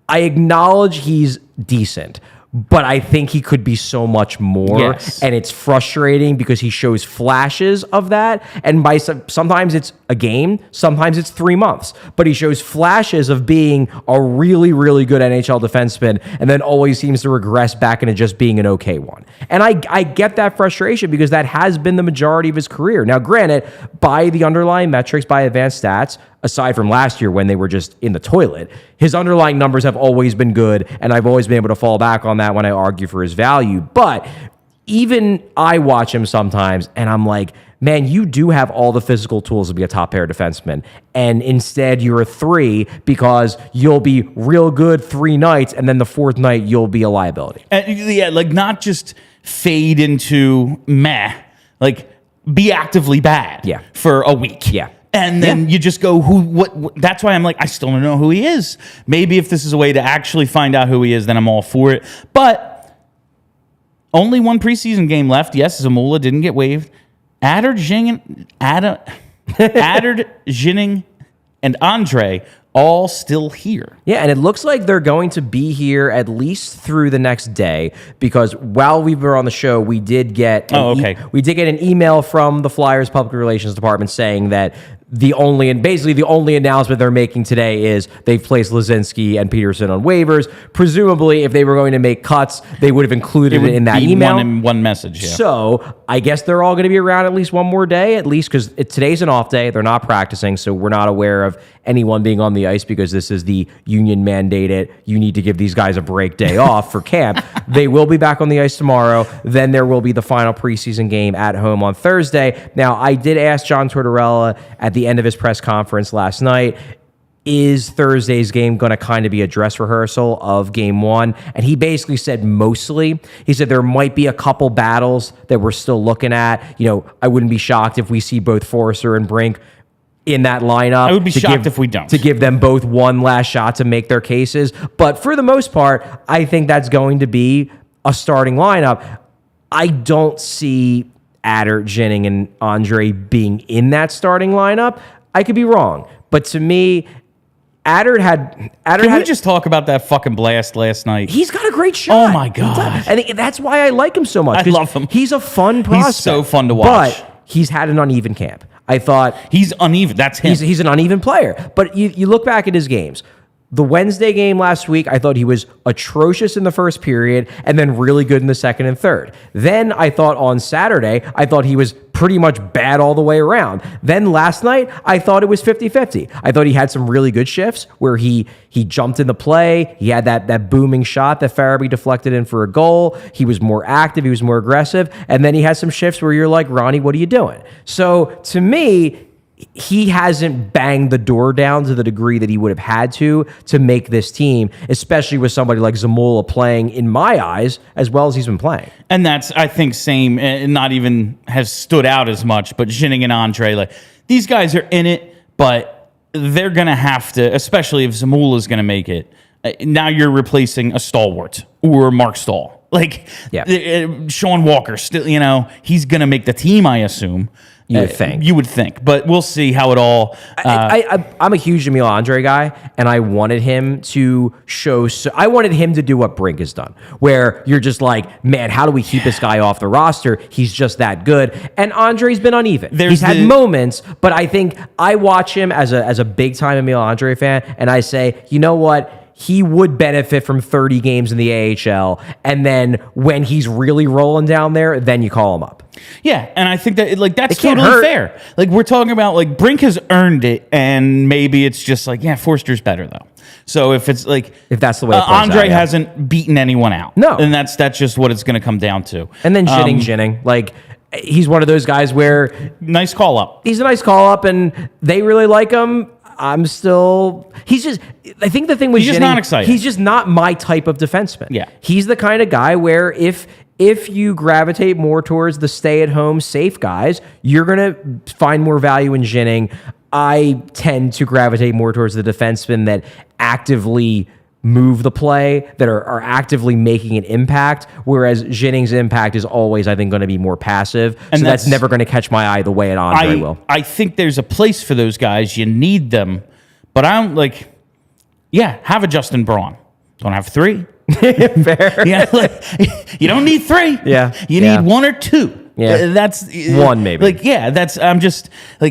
I acknowledge he's decent, but I think he could be so much more. Yes. And it's frustrating because he shows flashes of that. And sometimes it's a game, sometimes it's 3 months, but he shows flashes of being a really, really good NHL defenseman and then always seems to regress back into just being an okay one. And I get that frustration because that has been the majority of his career. Now, granted, by the underlying metrics, by advanced stats, aside from last year when they were just in the toilet, his underlying numbers have always been good, and I've always been able to fall back on that when I argue for his value. But even I watch him sometimes, and I'm like, man, you do have all the physical tools to be a top pair defenseman, and instead you're a 3 because you'll be real good 3 nights, and then the 4th night you'll be a liability. Yeah, like not just fade into meh, like be actively bad for a week. Yeah. And then you just go, what? That's why I'm like, I still don't know who he is. Maybe if this is a way to actually find out who he is, then I'm all for it. But only one preseason game left. Yes, Zamula didn't get waived. Adder, Ginning, and Andre all still here. Yeah, and it looks like they're going to be here at least through the next day because while we were on the show, we did get an email from the Flyers public relations department saying that the only announcement they're making today is they've placed Lazinski and Peterson on waivers. Presumably, if they were going to make cuts, they would have included it in that email. One message. Yeah. So I guess they're all going to be around at least one more day, at least because today's an off day. They're not practicing, so we're not aware of anyone being on the ice because this is the union mandated. You need to give these guys a break day off for camp. They will be back on the ice tomorrow. Then there will be the final preseason game at home on Thursday. Now, I did ask John Tortorella at the end of his press conference last night, is Thursday's game going to kind of be a dress rehearsal of game one? And he basically said mostly. He said there might be a couple battles that we're still looking at. I wouldn't be shocked if we see both Foerster and Brink in that lineup. I would be shocked if we don't. To give them both one last shot to make their cases. But for the most part, I think that's going to be a starting lineup. I don't see Adder, Ginning, and Andre being in that starting lineup. I could be wrong. But to me, Can we just talk about that fucking blast last night? He's got a great shot. Oh, my God. And that's why I like him so much. I love him. He's a fun prospect. He's so fun to watch. But he's had an uneven camp. I thought... He's uneven. That's him. He's an uneven player. But you look back at his games. The Wednesday game last week, I thought he was atrocious in the first period and then really good in the second and third. Then I thought on Saturday, I thought he was pretty much bad all the way around. Then last night, I thought it was 50-50. I thought he had some really good shifts where he jumped in the play. He had that booming shot that Farabee deflected in for a goal. He was more active. He was more aggressive. And then he had some shifts where you're like, Ronnie, what are you doing? So to me, he hasn't banged the door down to the degree that he would have had to make this team, especially with somebody like Zamula playing, in my eyes, as well as he's been playing. And that's, I think, same, and not even has stood out as much, but Ginning and Andre, these guys are in it, but they're going to have to, especially if Zamula is going to make it. Now you're replacing a stalwart or Mark Stahl. Sean Walker, still, he's going to make the team, I assume. You would think, but we'll see how it all. I'm a huge Emil Andre guy, and I wanted him to show. I wanted him to do what Brink has done, where you're just like, man, how do we keep this guy off the roster? He's just that good. And Andre's been uneven. He's had moments, but I think I watch him as a big time Emil Andre fan, and I say, you know what? He would benefit from 30 games in the AHL, and then when he's really rolling down there, then you call him up. Yeah, and I think that that's totally fair. We're talking about Brink has earned it, and maybe it's just Foerster's better though. So if it's if that's the way it plays Andre hasn't beaten anyone out, no, and that's just what it's going to come down to. And then Ginning, he's one of those guys where nice call up. He's a nice call up, and they really like him. I think the thing with he's just not excited. He's just not my type of defenseman. Yeah. He's the kind of guy where if you gravitate more towards the stay-at-home safe guys, you're going to find more value in Ginning. I tend to gravitate more towards the defensemen that actively move the play, that are actively making an impact, whereas Ginning's impact is always, I think, going to be more passive. And so that's never going to catch my eye the way an Andre will. I think there's a place for those guys. You need them. But I don't have a Justin Braun. Don't have three. Fair. You don't need three. Yeah. You need one or two. Yeah, that's one maybe. I'm just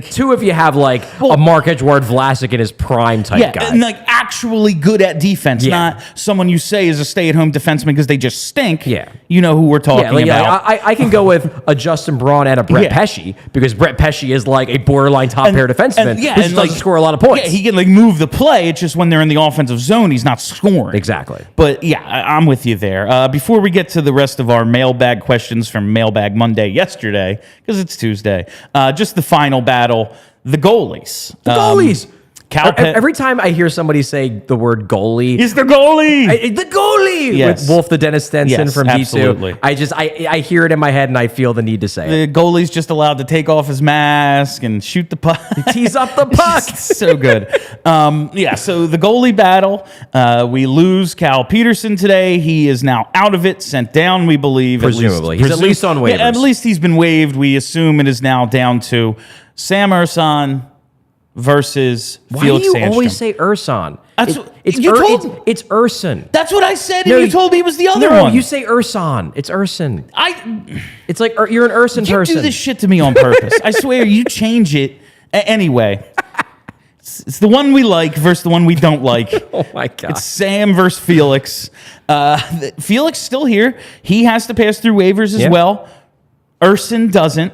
two if you have a Mark Edward Vlasic in his prime type guy, and actually good at defense, not someone you say is a stay-at-home defenseman because they just stink. Yeah, you know who we're talking about. I can go with a Justin Braun and a Brett Pesce because Brett Pesce is a borderline top pair defenseman. Who doesn't score a lot of points. Yeah, he can move the play. It's just when they're in the offensive zone, he's not scoring. Exactly. But I'm with you there. Before we get to the rest of our mailbag questions from Mailbag Monday yesterday, because it's Tuesday, just the final battle, the goalies. Every time I hear somebody say the word goalie, he's the goalie. The goalie. Yes. With Wolf the Dennis Stenson from absolutely. D2. I hear it in my head and I feel the need to say it. The goalie's just allowed to take off his mask and shoot the puck. Tease up the puck. So good. So the goalie battle, we lose Cal Peterson today. He is now out of it, sent down, we believe. Presumably. He's at least on waivers. Yeah, at least he's been waived. We assume it is now down to Sam Urson versus Felix Sandstrom. Why do you always say Urson? It's Urson. That's what I said, and you told me it was the other one. No, you say Urson. It's Urson. It's you're an Urson person. You do this shit to me on purpose. I swear, you change it. Anyway, It's the one we like versus the one we don't like. Oh, my God. It's Sam versus Felix. Felix still here. He has to pass through waivers as well. Urson doesn't.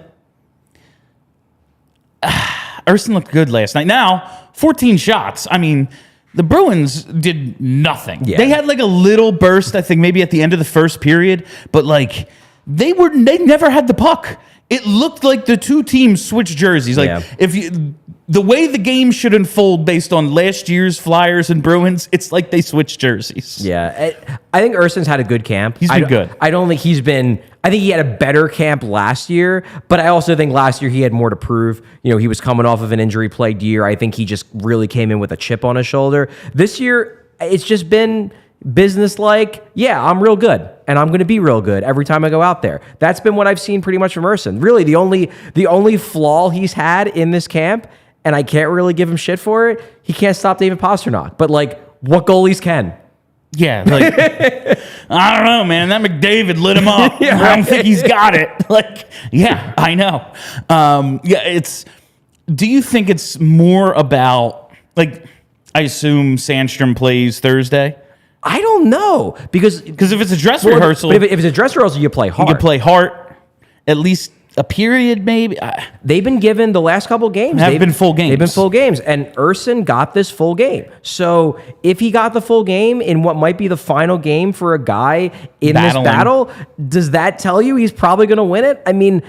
Urson looked good last night. Now, 14 shots. I mean, the Bruins did nothing. Yeah. They had like a little burst, I think, maybe at the end of the first period, but like they never had the puck. It looked like the two teams switched jerseys. Like the way the game should unfold based on last year's Flyers and Bruins, it's like they switched jerseys. Yeah, I think Urson's had a good camp. He's been good. I don't think he's been. I think he had a better camp last year, but I also think last year he had more to prove. You know, he was coming off of an injury-plagued year. I think he just really came in with a chip on his shoulder. This year, it's just been business-like. Yeah, I'm real good, and I'm going to be real good every time I go out there. That's been what I've seen pretty much from Urson. Really, the only flaw he's had in this camp, and I can't really give him shit for it, he can't stop David Pastrnak. But, like, what goalies can? Yeah, like, I don't know, man. That McDavid lit him up. Yeah, I don't think he's got it. Like, yeah, I know. Do you think it's more about, like, I assume Sandstrom plays Thursday? I don't know. Because if it's a dress rehearsal. But if it's a dress rehearsal, you play Hart. You can play Hart, at least a period, maybe. They've been given the last couple games. They've been full games. They've been full games. And Urson got this full game. So if he got the full game in what might be the final game for a guy in this battle, does that tell you he's probably going to win it? I mean,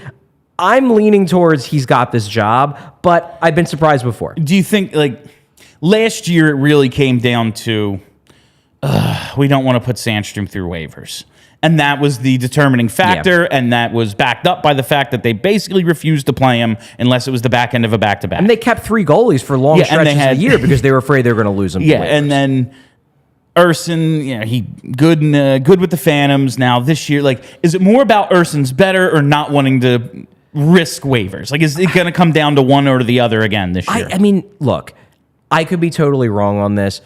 I'm leaning towards he's got this job, but I've been surprised before. Do you think, like, last year it really came down to we don't want to put Sandstrom through waivers? And that was the determining factor, and that was backed up by the fact that they basically refused to play him unless it was the back end of a back-to-back. And they kept three goalies for long stretches of the year because they were afraid they were going to lose them. Yeah, and then Urson, he good with the Phantoms. Now this year, like, is it more about Urson's better or not wanting to risk waivers? Like, is it going to come down to one or the other again this year? I mean, look, I could be totally wrong on this.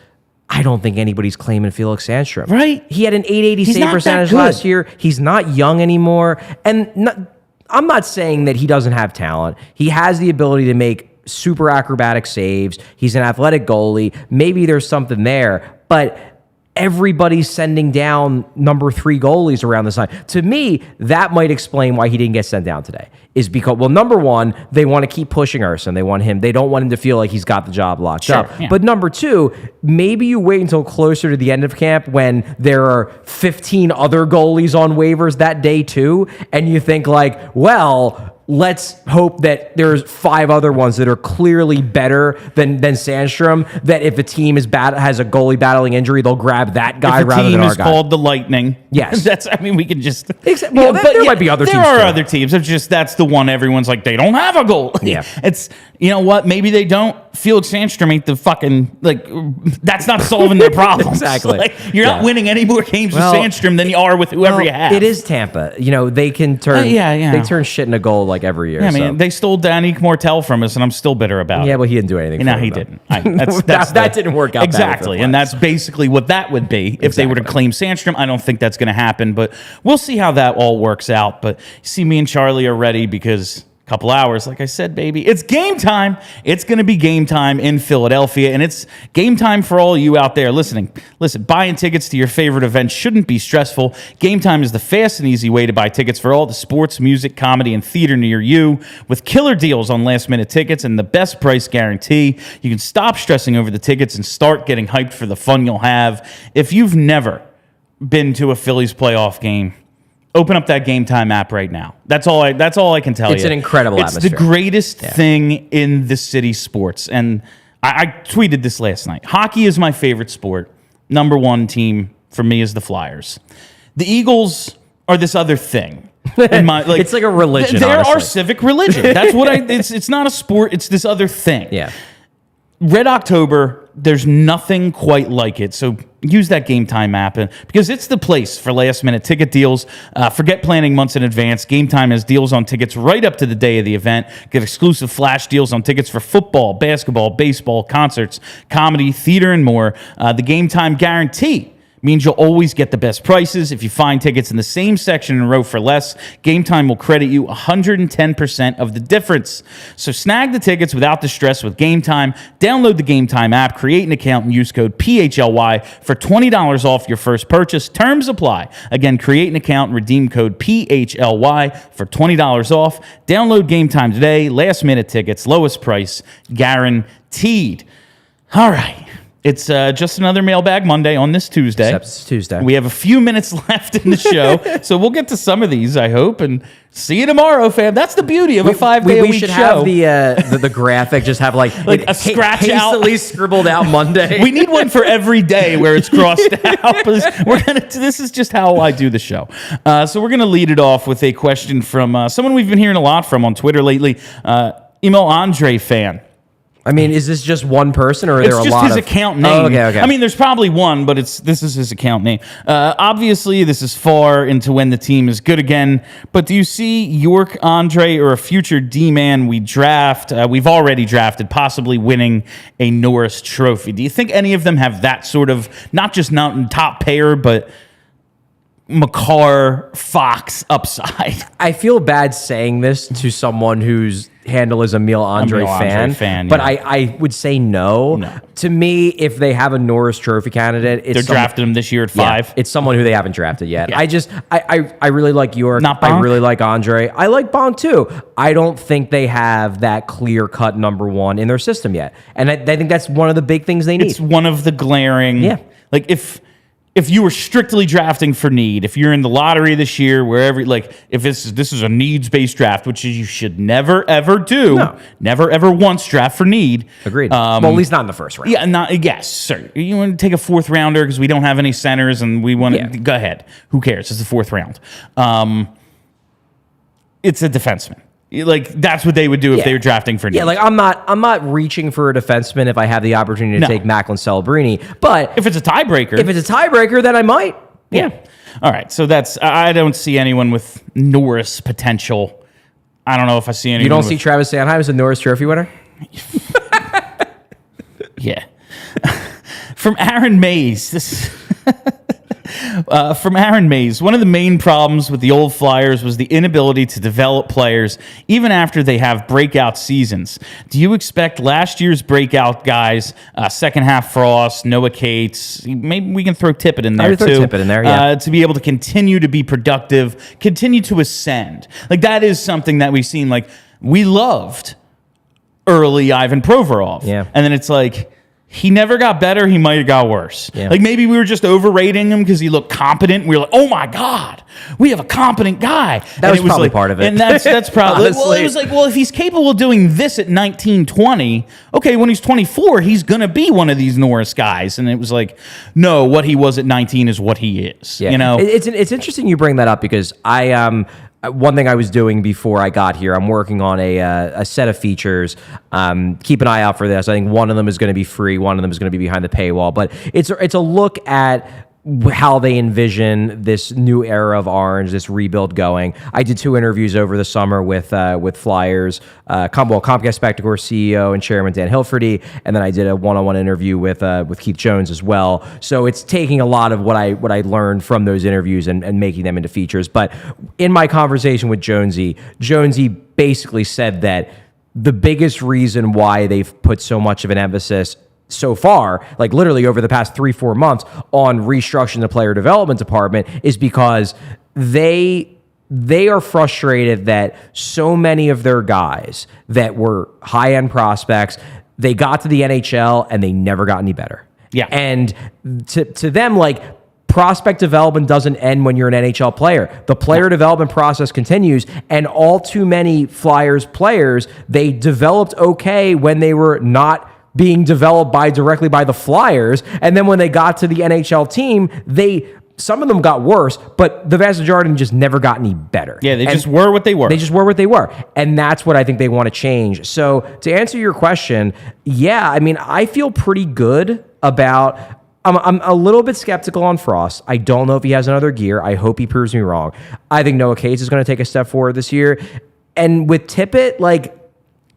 I don't think anybody's claiming Felix Sandstrom. Right. He had an .880 save percentage last year. He's not young anymore. And I'm not saying that he doesn't have talent. He has the ability to make super acrobatic saves. He's an athletic goalie. Maybe there's something there. But everybody's sending down number 3 goalies around this time. To me, that might explain why he didn't get sent down today. Is because, well, number one, they want to keep pushing Urson. They don't want him to feel like he's got the job locked up. Yeah. But number 2, maybe you wait until closer to the end of camp when there are 15 other goalies on waivers that day too, and you think like, well, let's hope that there's 5 other ones that are clearly better than Sandstrom, that if a team has a goalie battling injury, they'll grab that guy rather than our guy. If the team is called the Lightning. Yes. We can just... Well, there might be other teams. There are other teams. It's just that's the one everyone's like, they don't have a goal. Yeah. It's, you know what? Maybe they don't. Felix Sandstrom ain't the fucking... Like, that's not solving their problems. Exactly. Like, you're not winning any more games with Sandstrom than you are with whoever you have. It is Tampa. they can turn... They turn shit into gold like every year. Yeah, I mean, they stole Danique Mortel from us, and I'm still bitter about it. Yeah, but he didn't do anything. No, he didn't. That didn't work out exactly, and that's basically what that would be if they were to claim Sandstrom. I don't think that's going to happen, but we'll see how that all works out. But you see, me and Charlie are ready because couple hours, like I said, baby, it's game time. It's going to be game time in Philadelphia, and it's game time for all you out there listening. Listen, buying tickets to your favorite event shouldn't be stressful. Game Time is the fast and easy way to buy tickets for all the sports, music, comedy, and theater near you. With killer deals on last-minute tickets and the best price guarantee, you can stop stressing over the tickets and start getting hyped for the fun you'll have. If you've never been to a Phillies playoff game, open up that Game Time app right now. That's all I can tell you. It's an incredible atmosphere. It's the greatest thing in the city sports. And I tweeted this last night. Hockey is my favorite sport. Number 1 team for me is the Flyers. The Eagles are this other thing. It's like a religion. They're our civic religion. That's what it's not a sport. It's this other thing. Yeah. Red October, there's nothing quite like it. So use that Game Time app because it's the place for last-minute ticket deals. Forget planning months in advance. Game Time has deals on tickets right up to the day of the event. Get exclusive flash deals on tickets for football, basketball, baseball, concerts, comedy, theater, and more. The Game Time guarantee means you'll always get the best prices. If you find tickets in the same section and row for less, Game Time will credit you 110% of the difference. So snag the tickets without the stress with Game Time. Download the Game Time app, create an account, and use code PHLY for $20 off your first purchase. Terms apply. Again, create an account and redeem code PHLY for $20 off. Download Game Time today. Last minute tickets, lowest price, guaranteed. All right. It's just another Mailbag Monday on this Tuesday. Except it's Tuesday. We have a few minutes left in the show, so we'll get to some of these, I hope, and see you tomorrow, fam. That's the beauty of a 5-day-a-week show. We should have the graphic just have like a scratch hastily scribbled out Monday. We need one for every day where it's crossed out. This is just how I do the show. So we're gonna lead it off with a question from someone we've been hearing a lot from on Twitter lately. Email Andre fan. I mean, is this just one person, or are there a lot of... It's just his account name. Oh, okay. I mean, there's probably one, but this is his account name. Obviously, this is far into when the team is good again, but do you see York, Andre, or a future D-man we've already drafted, possibly winning a Norris trophy? Do you think any of them have that sort of, not just top pair, but Makar, Fox upside? I feel bad saying this to someone whose handle is Emil Andre fan, but I would say no. To me, if they have a Norris Trophy candidate, they're drafting him this year at 5. Yeah, it's someone who they haven't drafted yet. Yeah. I really like York. I really like Andre. I like Bonk too. I don't think they have that clear-cut number one in their system yet, and I think that's one of the big things they need. It's one of the glaring. Yeah, like if you were strictly drafting for need, if you're in the lottery this year, wherever, like if this is a needs-based draft, which you should never ever do, never ever once draft for need. Agreed. Well, at least not in the first round. Yeah, yes, sir. You want to take a 4th rounder because we don't have any centers, and we want to go ahead. Who cares? It's the 4th round. It's a defenseman. Like that's what they would do if they were drafting for need. Yeah, like I'm not reaching for a defenseman if I have the opportunity to take Macklin Celebrini. But if it's a tiebreaker, then I might. Yeah. All right. So I don't see anyone with Norris potential. I don't know if I see anyone. You don't see Travis Sanheim as a Norris Trophy winner? Yeah. From Aaron Mays. From Aaron Mays, one of the main problems with the old Flyers was the inability to develop players even after they have breakout seasons. Do you expect last year's breakout guys, second half Frost, Noah Cates, maybe we can throw Tippett in there too, to be able to continue to be productive, continue to ascend? Like that is something that we've seen. Like we loved early Ivan Provorov, and then it's like, he never got better. He might have got worse. Yeah. Like maybe we were just overrating him because he looked competent. We were like, oh my God, we have a competent guy. That was probably part of it. And that's probably, well, it was like, well, if he's capable of doing this at 19, 20, okay, when he's 24, he's going to be one of these Norris guys. And it was like, no, what he was at 19 is what he is. Yeah. You know, it's interesting you bring that up because one thing I was doing before I got here, I'm working on a set of features. Keep an eye out for this. I think one of them is going to be free. One of them is going to be behind the paywall. But it's a look at how they envision this new era of Orange, this rebuild going. I did 2 interviews over the summer with Flyers, Comcast Spectacor CEO and Chairman Dan Hilferty, and then I did a one-on-one interview with Keith Jones as well. So it's taking a lot of what I learned from those interviews and making them into features. But in my conversation with Jonesy basically said that the biggest reason why they've put so much of an emphasis so far, like literally over the past 3-4 months, on restructuring the player development department is because they are frustrated that so many of their guys that were high-end prospects, they got to the NHL and they never got any better. Yeah. And to them, like, prospect development doesn't end when you're an NHL player. The player development process continues, and all too many Flyers players, they developed okay when they were not being developed directly by the Flyers, and then when they got to the NHL team, some of them got worse, but the vast majority just never got any better. Yeah, they just were what they were. They just were what they were, and that's what I think they want to change. So to answer your question, yeah, I mean, I feel pretty good about... I'm a little bit skeptical on Frost. I don't know if he has another gear. I hope he proves me wrong. I think Noah Cates is going to take a step forward this year. And with Tippett, like,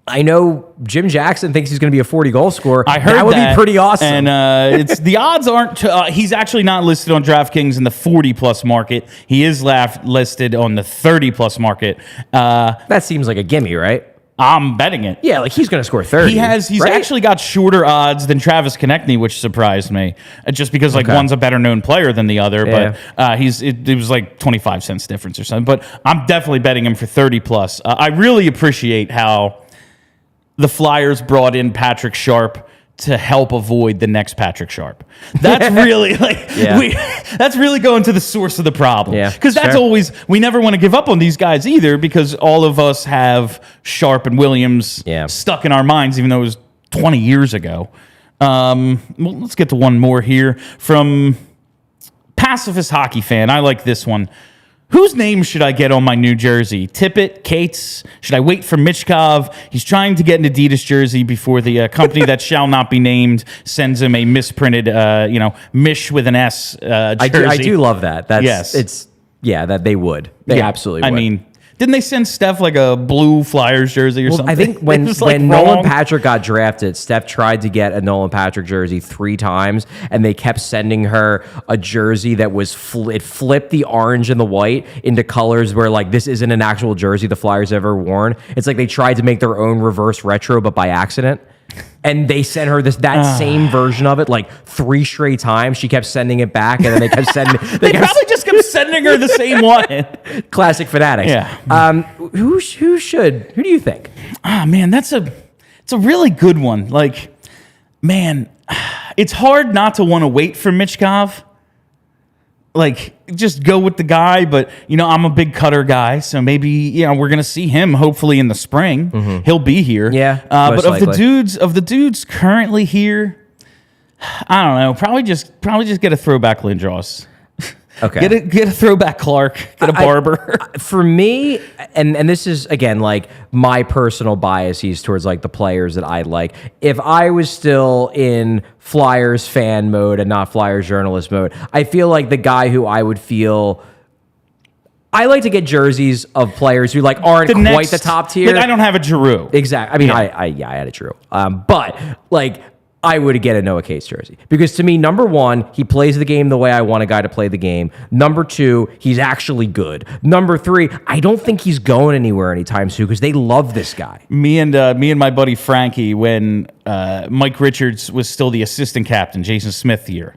I know Jim Jackson thinks he's going to be a 40-goal scorer. I heard that would be pretty awesome. And it's the odds aren't. He's actually not listed on DraftKings in the 40+ market. He is listed on the 30+ market. That seems like a gimme, right? I'm betting it. Yeah, like he's going to score 30. He's actually got shorter odds than Travis Konechny, which surprised me. Just because one's a better known player than the other, but it was like 25 cents difference or something. But I'm definitely betting him for 30+. I really appreciate how the Flyers brought in Patrick Sharp to help avoid the next Patrick Sharp. That's really that's really going to the source of the problem. Yeah, because that's always, we never want to give up on these guys either, because all of us have Sharp and Williams stuck in our minds, even though it was 20 years ago. Well, let's get to one more here from Pacifist Hockey Fan. I like this one. Whose name should I get on my new jersey? Tippett, Cates? Should I wait for Michkov? He's trying to get an Adidas jersey before the company that shall not be named sends him a misprinted, Mish with an S jersey. I do love that. That they would. They absolutely would. I mean, didn't they send Steph like a blue Flyers jersey or something? I think when Nolan Patrick got drafted, Steph tried to get a Nolan Patrick jersey 3 times, and they kept sending her a jersey that was it flipped the orange and the white into colors where like this isn't an actual jersey the Flyers ever worn. It's like they tried to make their own reverse retro, but by accident. And they sent her that same version of it like 3 straight times. She kept sending it back, and then they kept sending. They probably just kept sending her the same one. Classic fanatics. Yeah. Who do you think? Man, it's a really good one. Like, man, it's hard not to want to wait for Michkov. Like, just go with the guy, but I'm a big Cutter guy, so maybe we're gonna see him hopefully in the spring. Mm-hmm. He'll be here. Yeah, but of the dudes currently here, I don't know. Probably just get a throwback Lindros. Okay. Get a throwback Clark. Get a Barber. For me, and this is again like my personal biases towards like the players that I like. If I was still in Flyers fan mode and not Flyers journalist mode, I feel like the guy who I would feel. I like to get jerseys of players who like aren't quite the top tier. Like, I don't have a Giroux. Exactly. I mean, I had a Giroux. But like, I would get a Noah Cates jersey. Because to me, number one, he plays the game the way I want a guy to play the game. Number two, he's actually good. Number three, I don't think he's going anywhere anytime soon because they love this guy. Me and my buddy Frankie, when Mike Richards was still the assistant captain, Jason Smith here,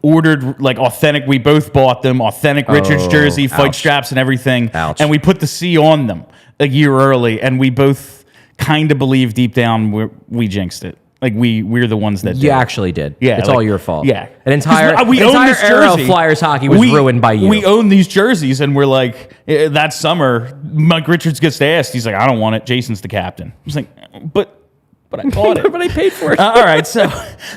ordered like authentic. We both bought them authentic Richards jersey, fight straps and everything. Ouch. And we put the C on them a year early, and we both kind of believe deep down we jinxed it. Like we're the ones that you actually did. Yeah, it's all your fault. Yeah, an entire era of Flyers hockey was ruined by you. We own these jerseys, and we're like that summer. Mike Richards gets asked. He's like, "I don't want it. Jason's the captain." I was like, "But I bought it. But I paid for it." All right, so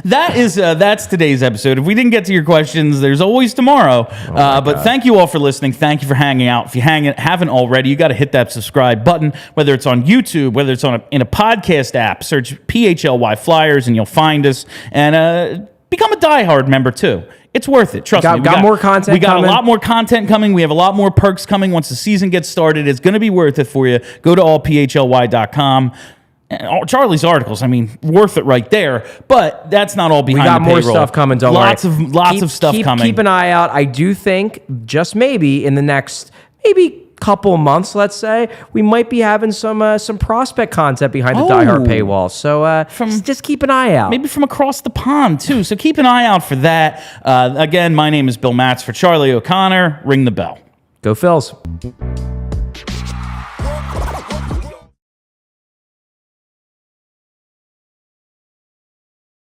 that's today's episode. If we didn't get to your questions, there's always tomorrow. But thank you all for listening. Thank you for hanging out. If you haven't already, you got to hit that subscribe button, whether it's on YouTube, whether it's in a podcast app. Search PHLY Flyers, and you'll find us. And become a diehard member, too. It's worth it. Trust me. We got more content We got coming. a lot more content coming. We have a lot more perks coming once the season gets started. It's going to be worth it for you. Go to allphly.com. Charlie's articles, I mean, worth it right there. But that's not all behind the payroll. We got more stuff coming. Don't worry. Lots of stuff coming. Keep an eye out. I do think just maybe in the next couple months, let's say, we might be having some prospect content behind the diehard paywall. So just keep an eye out. Maybe from across the pond too. So keep an eye out for that. Again, my name is Bill Matz for Charlie O'Connor. Ring the bell. Go Phils.